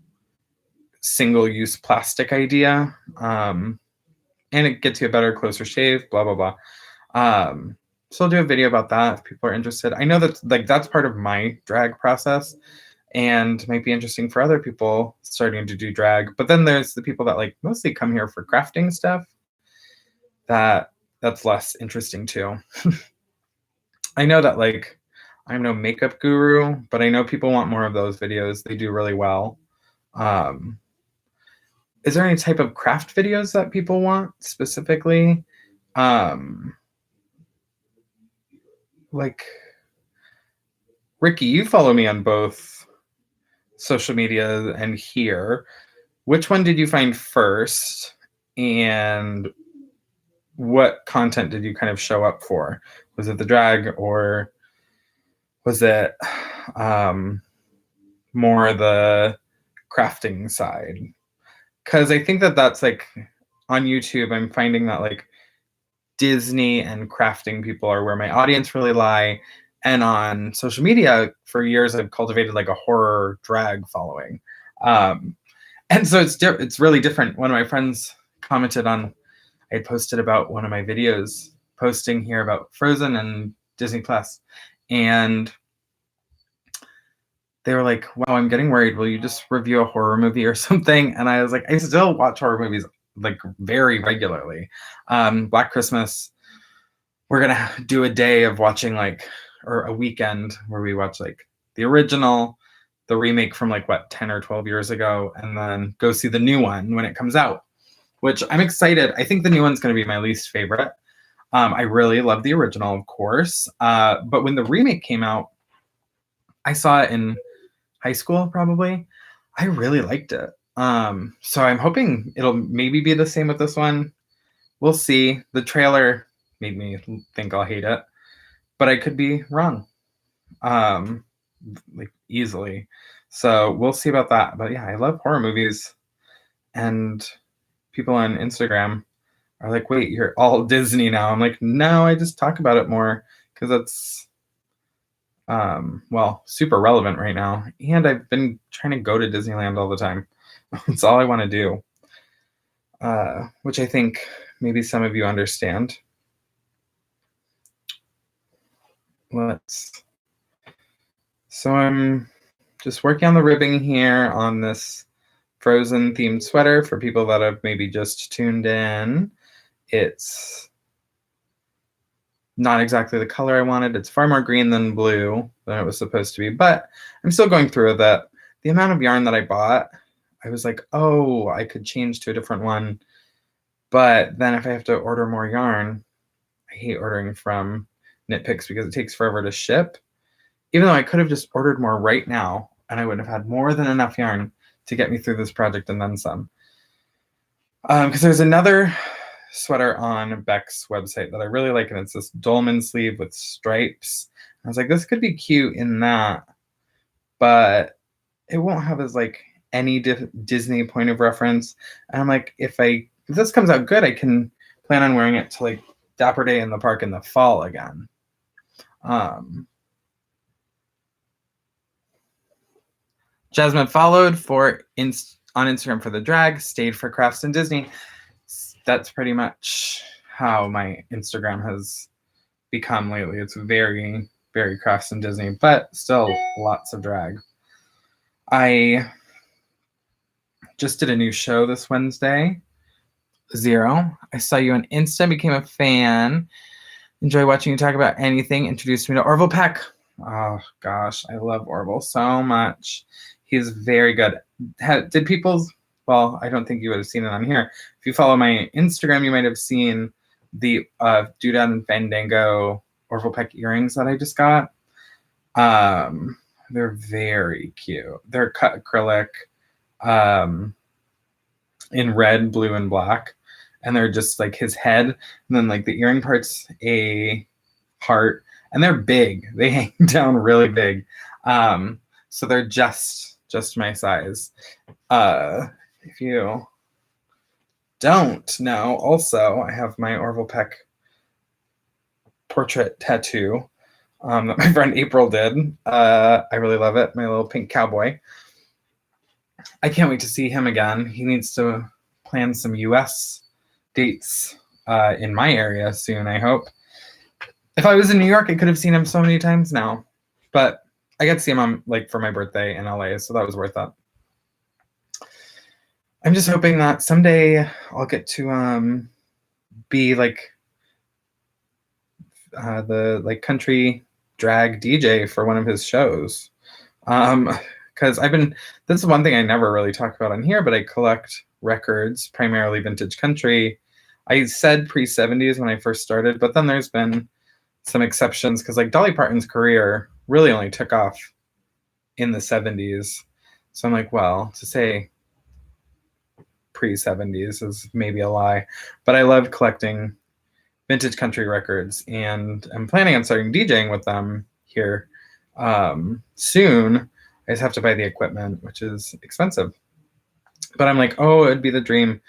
single-use plastic idea. And it gets you a better, closer shave, blah, blah, blah. So I'll do a video about that if people are interested. I know that like that's part of my drag process and might be interesting for other people starting to do drag. But then there's the people that like mostly come here for crafting stuff. That's less interesting too. I know that like I'm no makeup guru, but I know people want more of those videos. They do really well. Is there any type of craft videos that people want specifically? Like Ricky, you follow me on both social media and here. Which one did you find first? And what content did you kind of show up for? Was it the drag or was it more the crafting side? Because I think that that's like on YouTube, I'm finding that like Disney and crafting people are where my audience really lie. And on social media for years, I've cultivated like a horror drag following. And so it's really different. One of my friends commented on, I had posted about one of my videos posting here about Frozen and Disney Plus. And they were like, wow, I'm getting worried. Will you just review a horror movie or something? And I was like, I still watch horror movies like very regularly. Black Christmas, we're going to do a day of watching like, or a weekend where we watch like the original, the remake from like what, 10 or 12 years ago, and then go see the new one when it comes out, which I'm excited. I think the new one's going to be my least favorite. I really love the original, of course. But when the remake came out, I saw it in high school, probably. I really liked it. So I'm hoping it'll maybe be the same with this one. We'll see. The trailer made me think I'll hate it, but I could be wrong, like easily. So we'll see about that. But yeah, I love horror movies, and people on Instagram are like, wait, you're all Disney now. I'm like, no, I just talk about it more because it's well, super relevant right now. And I've been trying to go to Disneyland all the time. It's all I want to do, which I think maybe some of you understand. So I'm just working on the ribbing here on this Frozen themed sweater for people that have maybe just tuned in. It's not exactly the color I wanted. It's far more green than blue than it was supposed to be, but I'm still going through with it. The amount of yarn that I bought, I was like, oh, I could change to a different one. But then if I have to order more yarn, I hate ordering from Knit Picks because it takes forever to ship. Even though I could have just ordered more right now and I would have had more than enough yarn to get me through this project and then some. Because there's another sweater on Beck's website that I really like, and it's this dolman sleeve with stripes. I was like, this could be cute in that, but it won't have as like any Disney point of reference. And I'm like, if this comes out good, I can plan on wearing it to like Dapper Day in the park in the fall again. Jasmine followed on Instagram for the drag, stayed for crafts and Disney. That's pretty much how my Instagram has become lately. It's very, very crafts and Disney, but still lots of drag. I just did a new show this Wednesday, Zero. I saw you on Insta, became a fan. Enjoy watching you talk about anything. Introduced me to Orville Peck. Oh gosh, I love Orville so much. He's very good. Did people? Well, I don't think you would have seen it on here. If you follow my Instagram, you might have seen the Doodad and Fandango Orville Peck earrings that I just got. They're very cute. They're cut acrylic in red, blue, and black. And they're just like his head. And then like the earring part's a heart. And they're big. They hang down really big. So they're just my size. If you don't know, also, I have my Orville Peck portrait tattoo that my friend April did. I really love it. My little pink cowboy. I can't wait to see him again. He needs to plan some US dates in my area soon, I hope. If I was in New York, I could have seen him so many times now. But I got to see him on, like, for my birthday in LA, so that was worth it. I'm just hoping that someday I'll get to be like the like country drag DJ for one of his shows. Because this is one thing I never really talk about on here, but I collect records, primarily vintage country. I said pre-70s when I first started, but then there's been some exceptions because like Dolly Parton's career really only took off in the 70s. So I'm like, well, to say pre-70s is maybe a lie, but I love collecting vintage country records, and I'm planning on starting DJing with them here soon. I just have to buy the equipment, which is expensive. But I'm like, oh, it'd be the dream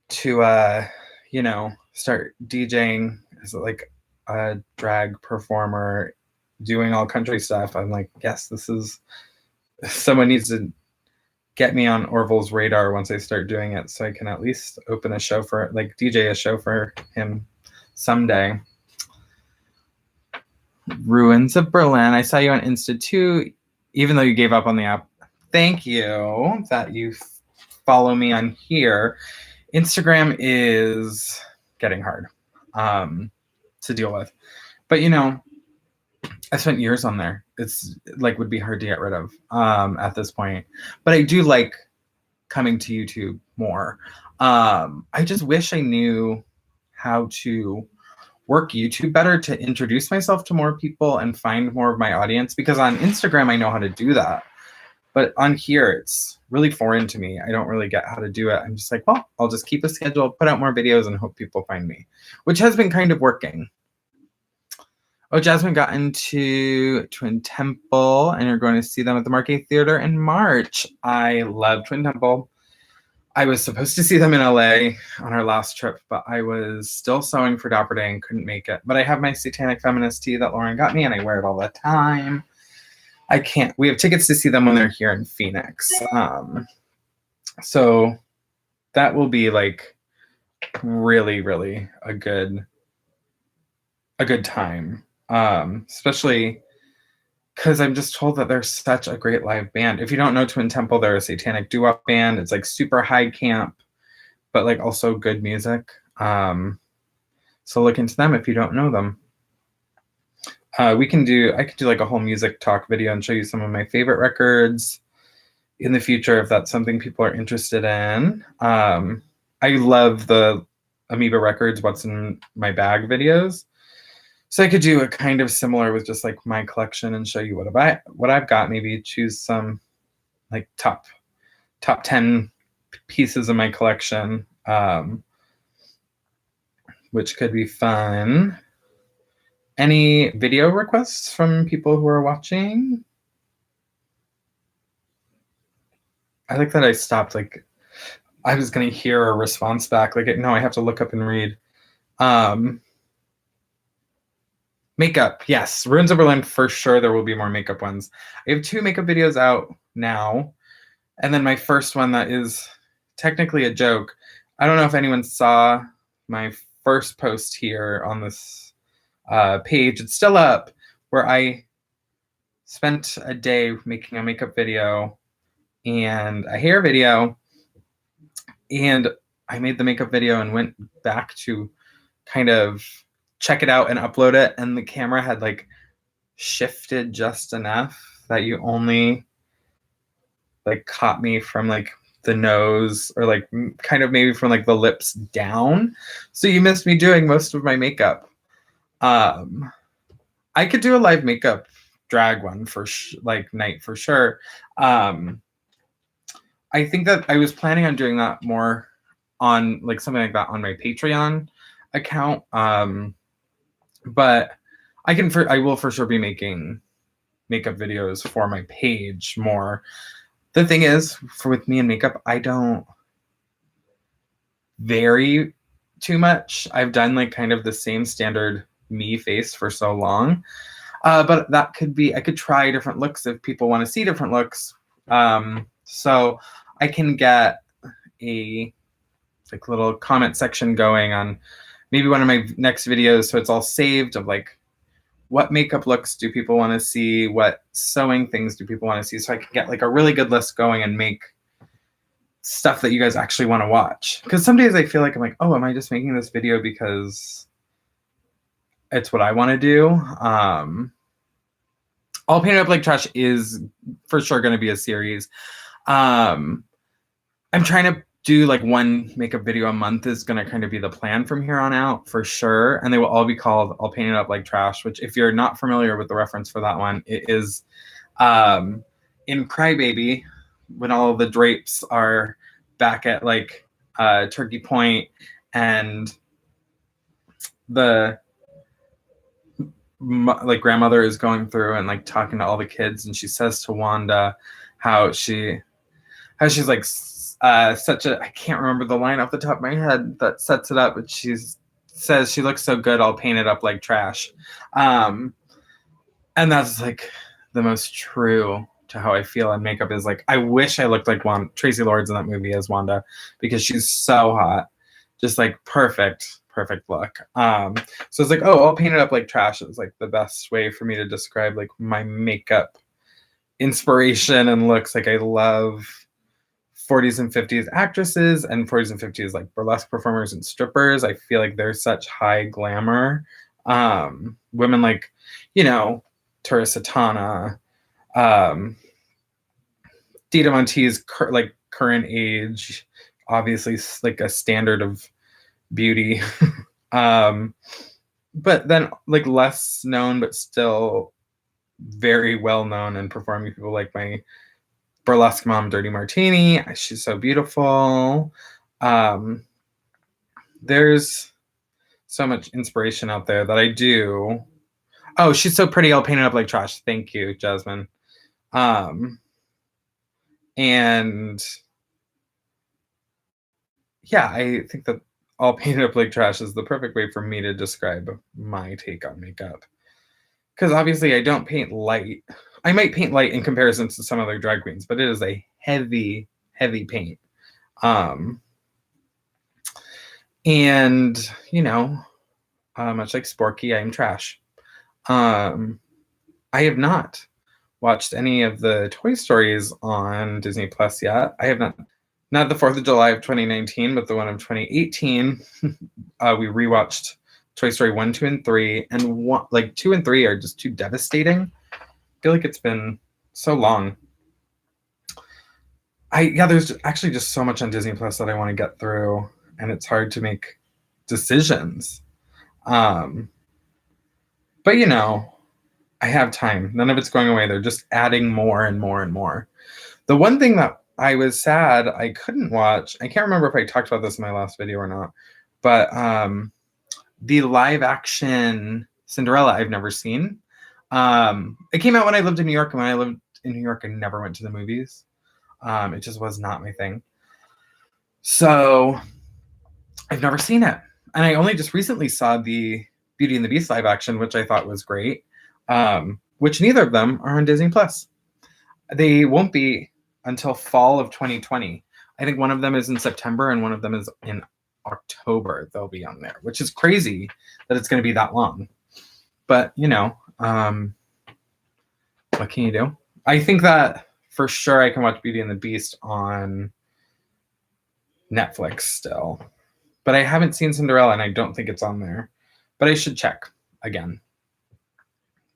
to, start DJing as like a drag performer, doing all country stuff. I'm like, yes, someone needs to get me on Orville's radar once I start doing it, so I can at least open a show like DJ a show for him someday. Ruins of Berlin. I saw you on Insta too, even though you gave up on the app. Thank you that you follow me on here. Instagram is getting hard to deal with, but I spent years on there. It's like would be hard to get rid of at this point. But I do like coming to YouTube more. I just wish I knew how to work YouTube better to introduce myself to more people and find more of my audience, because on Instagram I know how to do that. But on here, it's really foreign to me. I don't really get how to do it. I'm just like, well, I'll just keep a schedule, put out more videos, and hope people find me, which has been kind of working. Oh, Jasmine got into Twin Temple, and you're going to see them at the Marquee Theater in March. I love Twin Temple. I was supposed to see them in LA on our last trip, but I was still sewing for Dapper Day and couldn't make it. But I have my Satanic Feminist tee that Lauren got me, and I wear it all the time. We have tickets to see them when they're here in Phoenix. So that will be like really, really a good time. especially because I'm just told that they're such a great live band. If you don't know Twin Temple, they're a satanic doo-wop band. It's like super high camp, but like also good music. So look into them if you don't know them. I could do like a whole music talk video and show you some of my favorite records in the future if that's something people are interested in. I love the Amoeba Records What's in My Bag videos. So I could do a kind of similar with just like my collection and show you what I've got. Maybe choose some like top 10 pieces of my collection, which could be fun. Any video requests from people who are watching? I like that I stopped. Like I was gonna hear a response back. Like no, I have to look up and read. Makeup, yes. Ruins of Berlin, for sure there will be more makeup ones. I have 2 makeup videos out now. And then my first one that is technically a joke. I don't know if anyone saw my first post here on this page. It's still up, where I spent a day making a makeup video and a hair video. And I made the makeup video and went back to kind of check it out and upload it. And the camera had like shifted just enough that you only like caught me from like the nose or like kind of maybe from like the lips down. So you missed me doing most of my makeup. I could do a live makeup drag one for like night for sure. I think that I was planning on doing that more on like something like that on my Patreon account. But I will for sure be making makeup videos for my page more. The thing is, with me and makeup, I don't vary too much. I've done like kind of the same standard me face for so long. But that could be, I could try different looks if people want to see different looks. So I can get a like little comment section going on maybe one of my next videos. So it's all saved of like, what makeup looks do people want to see? What sewing things do people want to see? So I can get like a really good list going and make stuff that you guys actually want to watch. Because some days I feel like I'm like, oh, am I just making this video because it's what I want to do? All Painted Up Like Trash is for sure going to be a series. I'm trying to do like one makeup video a month is going to kind of be the plan from here on out for sure. And they will all be called All Painted Up Like Trash, which if you're not familiar with the reference for that one, it is in Crybaby when all of the drapes are back at like Turkey Point and the like grandmother is going through and like talking to all the kids, and she says to Wanda how she's like such a, I can't remember the line off the top of my head that sets it up, but she says she looks so good all painted up like trash. And that's like the most true to how I feel in makeup is like, I wish I looked like Tracy Lords in that movie as Wanda, because she's so hot, just like perfect look. So it's like, oh, all painted up like trash is like the best way for me to describe like my makeup inspiration and looks. Like I love 40s and 50s actresses and 40s and 50s like burlesque performers and strippers. I feel like they're such high glamour. Women like, you know, Tura Satana, Dita Monte's like current age, obviously like a standard of beauty. But then like less known but still very well known and performing people like my burlesque mom, Dirty Martini. She's so beautiful. There's so much inspiration out there that I do. Oh, she's so pretty, all painted up like trash. Thank you, Jasmine. And yeah, I think that all painted up like trash is the perfect way for me to describe my take on makeup. Because obviously I don't paint light. I might paint light in comparison to some other drag queens, but it is a heavy paint. And, you know, much like Sporky, I'm trash. I have not watched any of the Toy Stories on Disney Plus yet. I have not the 4th of July of 2019, but the one of 2018. We rewatched Toy Story 1, 2, and 3, and 2 and 3 are just too devastating. I feel like it's been so long. There's actually just so much on Disney Plus that I want to get through, and it's hard to make decisions. But I have time. None of it's going away. They're just adding more and more and more. The one thing that I was sad I couldn't watch, I can't remember if I talked about this in my last video or not, but the live action Cinderella I've never seen. It came out when I lived in New York, and when I lived in New York, I never went to the movies. It just was not my thing. So I've never seen it. And I only just recently saw the Beauty and the Beast live action, which I thought was great, which neither of them are on Disney Plus. They won't be until fall of 2020. I think one of them is in September and one of them is in October. They'll be on there, which is crazy that it's going to be that long. But, what can you do? I think that for sure I can watch Beauty and the Beast on Netflix still. But I haven't seen Cinderella, and I don't think it's on there. But I should check again.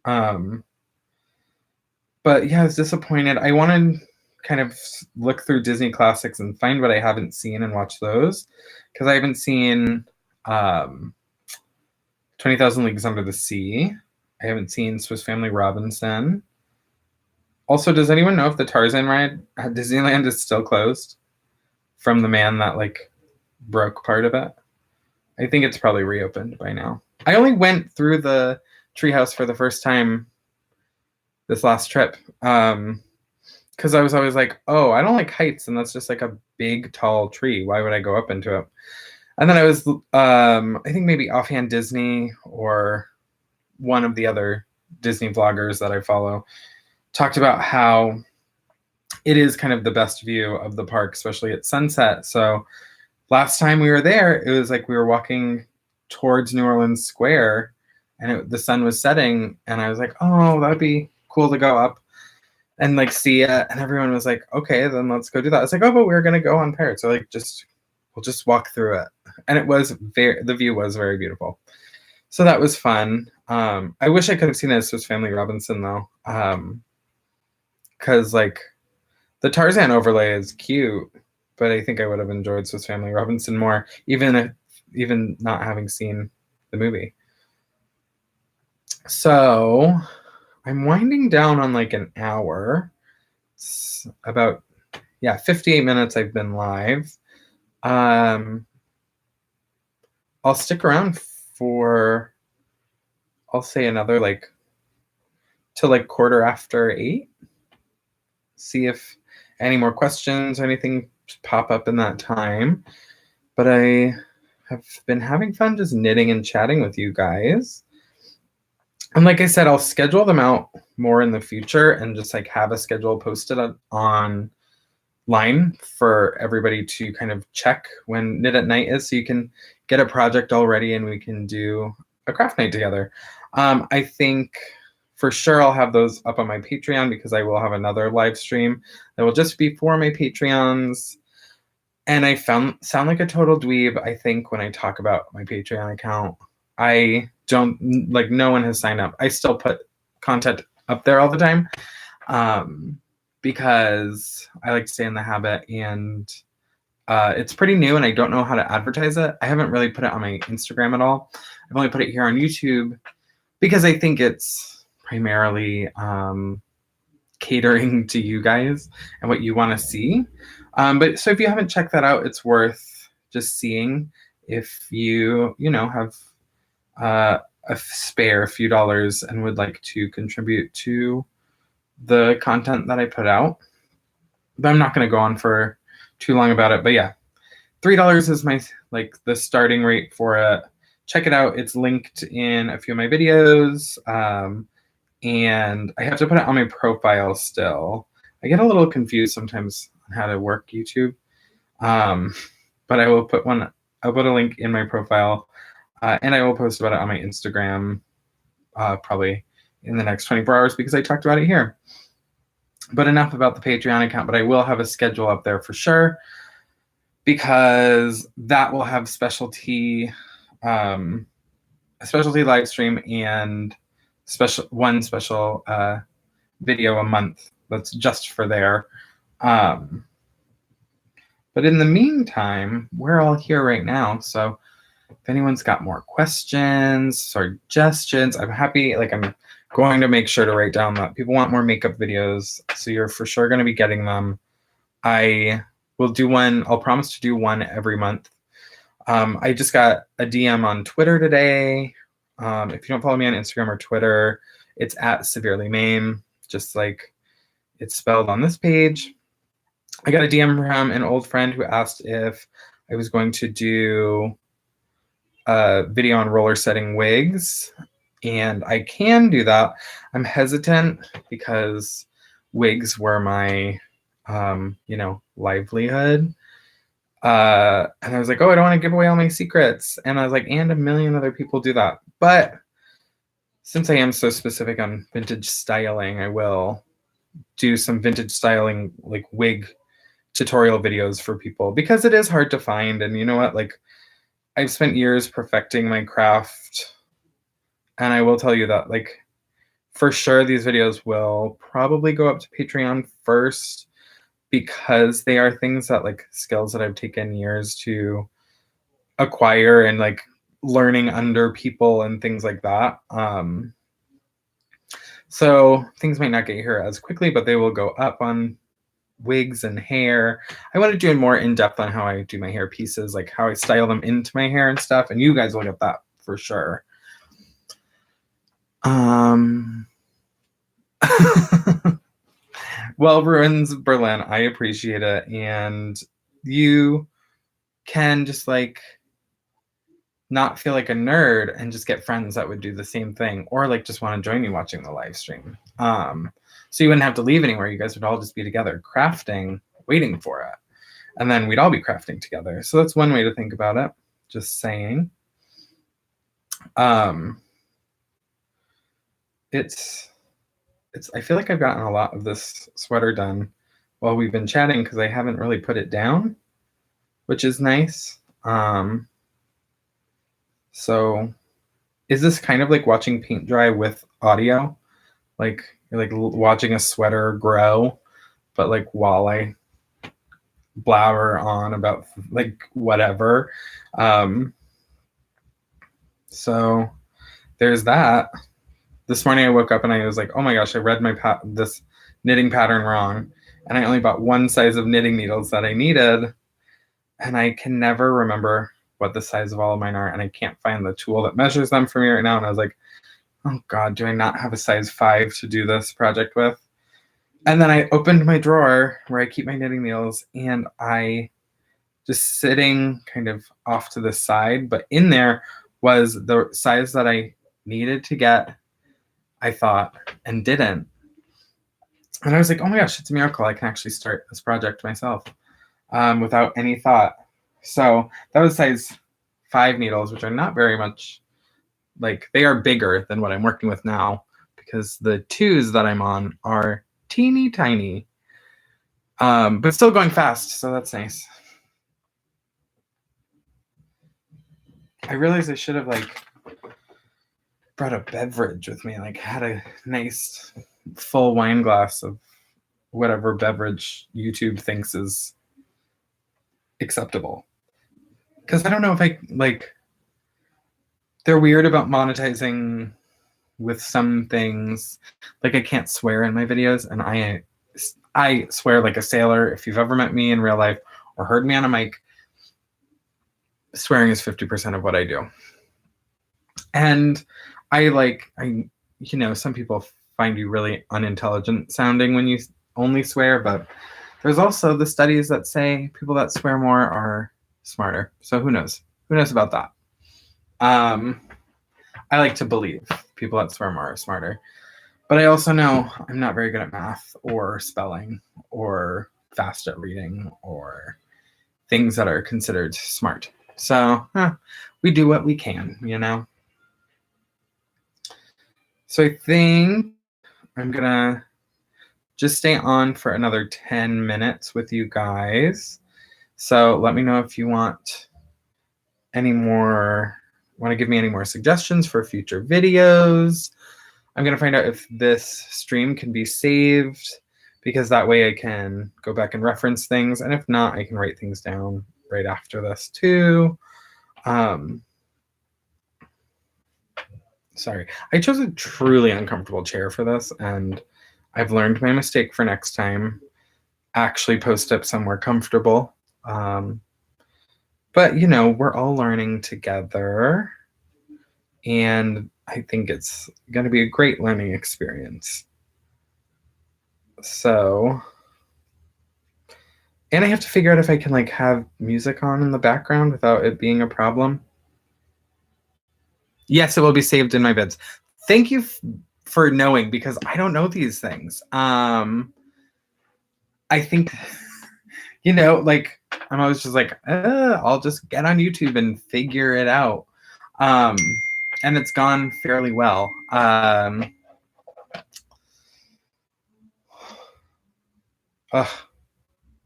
But yeah, I was disappointed. I want to kind of look through Disney classics and find what I haven't seen and watch those. Because I haven't seen 20,000 Leagues Under the Sea. I haven't seen Swiss Family Robinson. Also, does anyone know if the Tarzan ride at Disneyland is still closed from the man that broke part of it? I think it's probably reopened by now. I only went through the treehouse for the first time this last trip because I was always like, oh, I don't like heights, and that's just like a big tall tree. Why would I go up into it? And then I was I think maybe Offhand Disney or one of the other Disney vloggers that I follow talked about how it is kind of the best view of the park, especially at sunset. So last time we were there, it was like we were walking towards New Orleans Square, and the sun was setting, and I was like, oh, that'd be cool to go up and see it. And everyone was like, okay, then let's go do that. It's like, oh, but we were gonna go unpaired, so we'll just walk through it. And the view was very beautiful. So that was fun. I wish I could have seen it as Swiss Family Robinson though, because the Tarzan overlay is cute, but I think I would have enjoyed Swiss Family Robinson more, even not having seen the movie. So I'm winding down on an hour. It's about 58 minutes I've been live. I'll stick around for, I'll say another till 8:15. See if any more questions or anything pop up in that time. But I have been having fun just knitting and chatting with you guys. And like I said, I'll schedule them out more in the future and just have a schedule posted online for everybody to kind of check when Knit at Night is, so you can get a project all ready and we can do a craft night together. I think for sure I'll have those up on my Patreon, because I will have another live stream that will just be for my Patreons. And I sound like a total dweeb, I think, when I talk about my Patreon account. I don't, no one has signed up. I still put content up there all the time because I like to stay in the habit, and it's pretty new and I don't know how to advertise it. I haven't really put it on my Instagram at all. I've only put it here on YouTube because I think it's primarily catering to you guys and what you want to see. But so if you haven't checked that out, it's worth just seeing if you have a spare few dollars and would like to contribute to the content that I put out. But I'm not going to go on for too long about it. But yeah, $3 is my the starting rate for it. Check it out. It's linked in a few of my videos. And I have to put it on my profile still. I get a little confused sometimes on how to work YouTube. But I'll put a link in my profile, and I will post about it on my Instagram probably in the next 24 hours because I talked about it here. But enough about the Patreon account, but I will have a schedule up there for sure because that will have a specialty live stream and one special video a month that's just for there. But in the meantime, we're all here right now. So if anyone's got more questions, suggestions, I'm happy. Like, I'm going to make sure to write down that people want more makeup videos. So you're for sure going to be getting them. I will do one. I'll promise to do one every month. I just got a DM on Twitter today. If you don't follow me on Instagram or Twitter, it's at Severely Mame, just like it's spelled on this page. I got a DM from an old friend who asked if I was going to do a video on roller setting wigs, and I can do that. I'm hesitant because wigs were my, livelihood. And I was like, oh, I don't want to give away all my secrets. And I was like, and a million other people do that. But since I am so specific on vintage styling, I will do some vintage styling, like wig tutorial videos for people because it is hard to find. And you know what? Like, I've spent years perfecting my craft. And I will tell you that, like, for sure, these videos will probably go up to Patreon first because they are things that, like, skills that I've taken years to acquire and, like, learning under people and things like that. So things might not get here as quickly, but they will go up on wigs and hair. I want to do more in depth on how I do my hair pieces, like how I style them into my hair and stuff. And you guys will get that for sure. Well, Ruins Berlin, I appreciate it. And you can just, like, not feel like a nerd and just get friends that would do the same thing, or like just want to join me watching the live stream. So you wouldn't have to leave anywhere. You guys would all just be together crafting, waiting for it. And then we'd all be crafting together. So that's one way to think about it. Just saying. I feel like I've gotten a lot of this sweater done while we've been chatting because I haven't really put it down, which is nice. So is this kind of like watching paint dry with audio? Like, you're like watching a sweater grow, but like while I blabber on about like whatever. So there's that. This morning I woke up and I was like, oh my gosh, I read this knitting pattern wrong. And I only bought one size of knitting needles that I needed. And I can never remember what the size of all of mine are. And I can't find the tool that measures them for me right now. And I was like, oh God, do I not have a size 5 to do this project with? And then I opened my drawer where I keep my knitting needles, and I just sitting kind of off to the side, but in there was the size that I needed to get, I thought, and didn't. And I was like, oh my gosh, it's a miracle. I can actually start this project myself without any thought. So that was size 5 needles, which are not very much, like, they are bigger than what I'm working with now because the 2s that I'm on are teeny tiny, but still going fast. So that's nice. I realized I should have, like, brought a beverage with me, like had a nice full wine glass of whatever beverage YouTube thinks is acceptable. Because I don't know if I, like, they're weird about monetizing with some things. Like, I can't swear in my videos, and I swear like a sailor. If you've ever met me in real life or heard me on a mic, swearing is 50% of what I do. And some people find you really unintelligent sounding when you only swear, but there's also the studies that say people that swear more are smarter. So who knows? Who knows about that? I like to believe people that swear more are smarter. But I also know I'm not very good at math or spelling or fast at reading or things that are considered smart. So we do what we can, you know? So I think I'm gonna just stay on for another 10 minutes with you guys. So let me know if you want to give me any more suggestions for future videos. I'm gonna find out if this stream can be saved, because that way I can go back and reference things, and if not, I can write things down right after this too. Sorry, I chose a truly uncomfortable chair for this, and I've learned my mistake for next time. Actually post up somewhere comfortable. But we're all learning together, and I think it's going to be a great learning experience. So, and I have to figure out if I can like have music on in the background without it being a problem. Yes, it will be saved in my vids. Thank you for knowing, because I don't know these things. I think, like I'm always just like, I'll just get on YouTube and figure it out. And it's gone fairly well.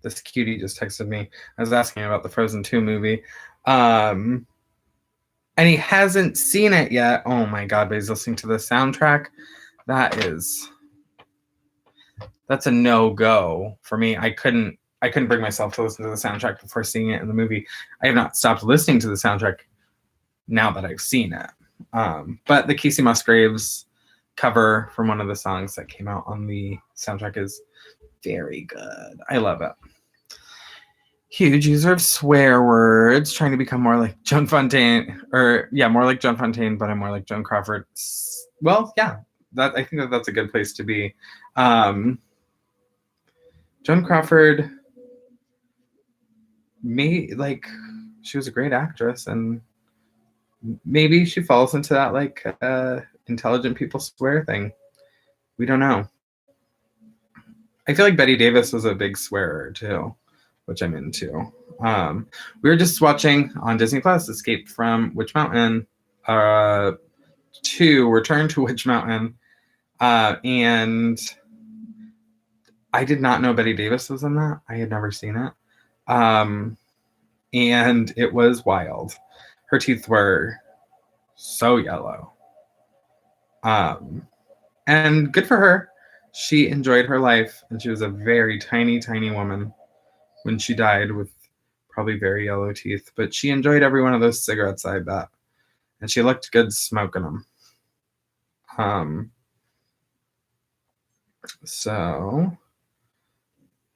This cutie just texted me. I was asking about the Frozen 2 movie. And he hasn't seen it yet. Oh my God, but he's listening to the soundtrack. That's a no-go for me. I couldn't bring myself to listen to the soundtrack before seeing it in the movie. I have not stopped listening to the soundtrack now that I've seen it. But the Casey Musgraves cover from one of the songs that came out on the soundtrack is very good. I love it. Huge user of swear words, trying to become more like Joan Fontaine, more like Joan Fontaine, but I'm more like Joan Crawford. Well, yeah, I think that's a good place to be. Joan Crawford, she was a great actress, and maybe she falls into that like intelligent people swear thing. We don't know. I feel like Bette Davis was a big swearer too, which I'm into. We were just watching on Disney Plus Escape from Witch Mountain 2, Return to Witch Mountain, and I did not know Bette Davis was in that. I had never seen it, and it was wild. Her teeth were so yellow, and good for her. She enjoyed her life, and she was a very tiny, tiny woman when she died, with probably very yellow teeth. But she enjoyed every one of those cigarettes, I bet. And she looked good smoking them. So,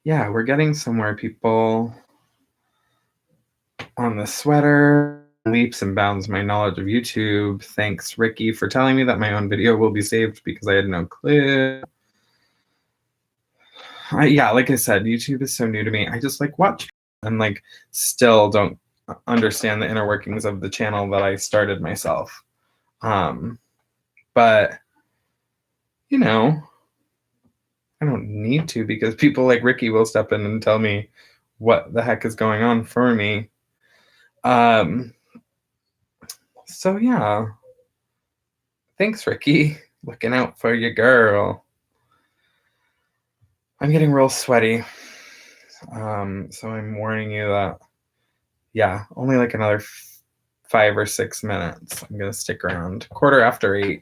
yeah, we're getting somewhere, people. On the sweater, leaps and bounds my knowledge of YouTube. Thanks, Ricky, for telling me that my own video will be saved, because I had no clue. Yeah, like I said, YouTube is so new to me. I just like watch and like still don't understand the inner workings of the channel that I started myself. But I don't need to, because people like Ricky will step in and tell me what the heck is going on for me. So yeah. Thanks, Ricky. Looking out for your girl. I'm getting real sweaty. So I'm warning you that, yeah, only like another 5 or 6 minutes. I'm gonna stick around. 8:15,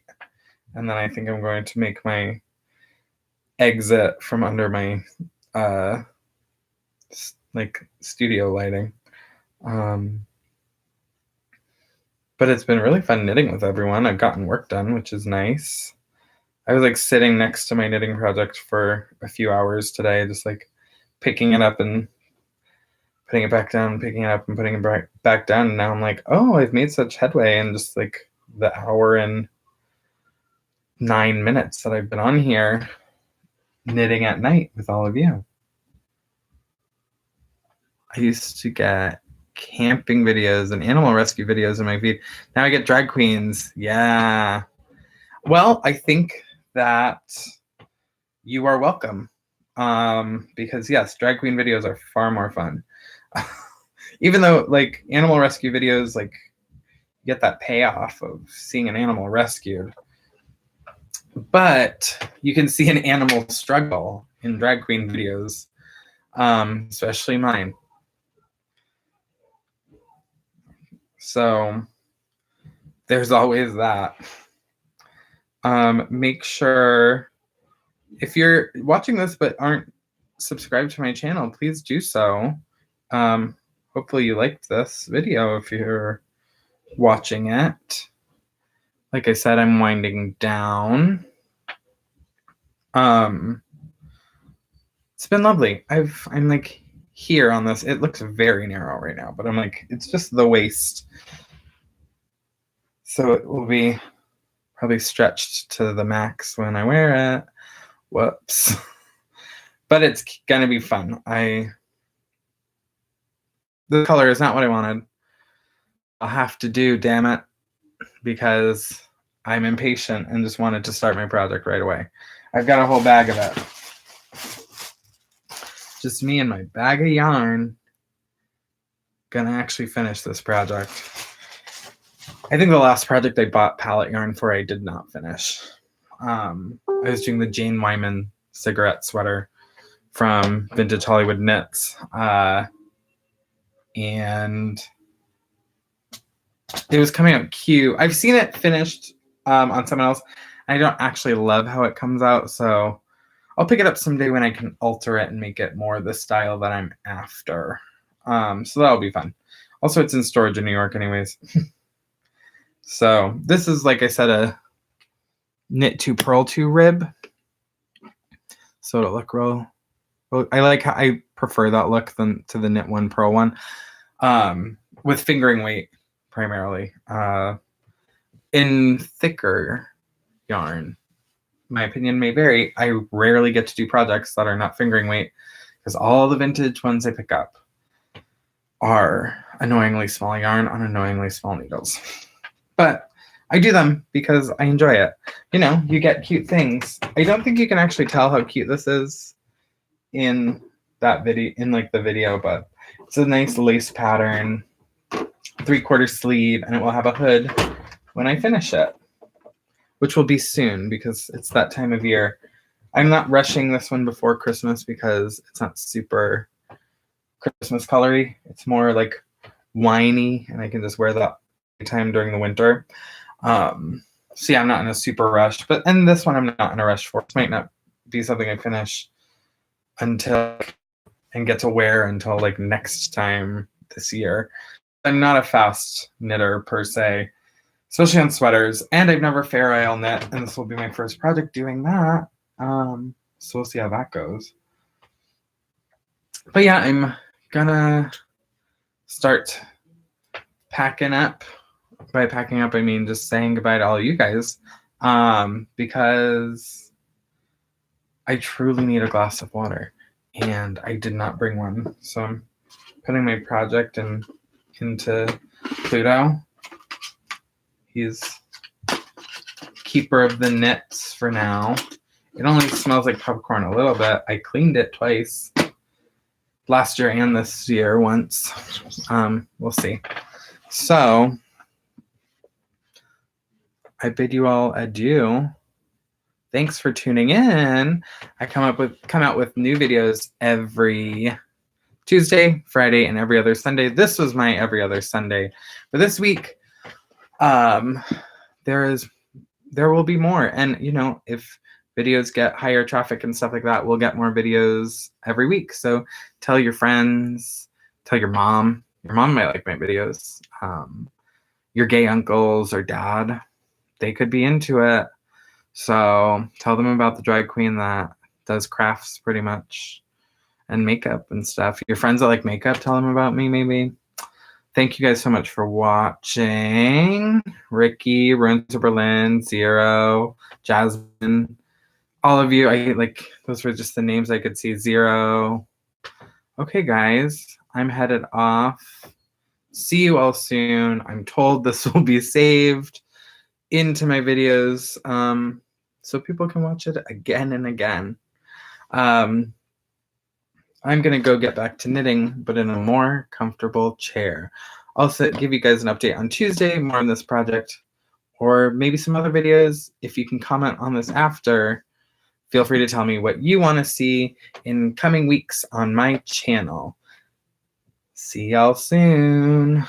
and then I think I'm going to make my exit from under my like studio lighting. But it's been really fun knitting with everyone. I've gotten work done, which is nice. I was like sitting next to my knitting project for a few hours today, just like picking it up and putting it back down, picking it up and putting it back down. And now I'm like, oh, I've made such headway in just like the hour and 9 minutes that I've been on here knitting at night with all of you. I used to get camping videos and animal rescue videos in my feed. Now I get drag queens. Yeah. Well, I think that you are welcome. Because yes, drag queen videos are far more fun. Even though like animal rescue videos, like you get that payoff of seeing an animal rescued. But you can see an animal struggle in drag queen videos, especially mine. So there's always that. Make sure if you're watching this but aren't subscribed to my channel, please do so. Hopefully you liked this video if you're watching it. Like I said, I'm winding down. It's been lovely. I'm like here on this. It looks very narrow right now, but I'm like, it's just the waist. So it will be probably stretched to the max when I wear it. Whoops. But it's gonna be fun. The color is not what I wanted. I'll have to do, damn it, because I'm impatient and just wanted to start my project right away. I've got a whole bag of it. Just me and my bag of yarn. Gonna actually finish this project. I think the last project I bought palette yarn for, I did not finish. I was doing the Jane Wyman cigarette sweater from Vintage Hollywood Knits. And it was coming out cute. I've seen it finished on someone else. I don't actually love how it comes out, so I'll pick it up someday when I can alter it and make it more the style that I'm after. So that'll be fun. Also, it's in storage in New York anyways. So this is, like I said, a knit to purl to rib. So it'll look real. I prefer that look than to the knit one purl one. With fingering weight primarily. In thicker yarn, my opinion may vary. I rarely get to do projects that are not fingering weight because all the vintage ones I pick up are annoyingly small yarn on annoyingly small needles. But I do them because I enjoy it. You know, you get cute things. I don't think you can actually tell how cute this is in that video, the video, but it's a nice lace pattern, 3/4 sleeve, and it will have a hood when I finish it, which will be soon because it's that time of year. I'm not rushing this one before Christmas because it's not super Christmas colory. It's more like winey, and I can just wear that time during the winter. So yeah, I'm not in a super rush, and this one I'm not in a rush for. This might not be something I finish until and get to wear until like next time this year. I'm not a fast knitter per se, especially on sweaters, and I've never Fair Isle knit, and this will be my first project doing that. So we'll see how that goes. But yeah, I'm gonna start packing up. By packing up, I mean just saying goodbye to all you guys, because I truly need a glass of water, and I did not bring one. So I'm putting my project into Pluto. He's keeper of the knits for now. It only smells like popcorn a little bit. I cleaned it twice, last year and this year once. We'll see. So I bid you all adieu. Thanks for tuning in. I come out with new videos every Tuesday, Friday, and every other Sunday. This was my every other Sunday for this week. There will be more, and you know, if videos get higher traffic and stuff like that, we'll get more videos every week. So tell your friends, tell your mom. Your mom might like my videos. Your gay uncles or dad, they could be into it. So tell them about the drag queen that does crafts pretty much and makeup and stuff. Your friends that like makeup, tell them about me maybe. Thank you guys so much for watching. Ricky, Run to Berlin, Zero, Jasmine, all of you. Those were just the names I could see. Zero. Okay, guys, I'm headed off. See you all soon. I'm told this will be saved into my videos, so people can watch it again and again. I'm gonna go get back to knitting, but in a more comfortable chair. Also give you guys an update on Tuesday, more on this project, or maybe some other videos. If you can comment on this after, feel free to tell me what you want to see in coming weeks on my channel. See y'all soon.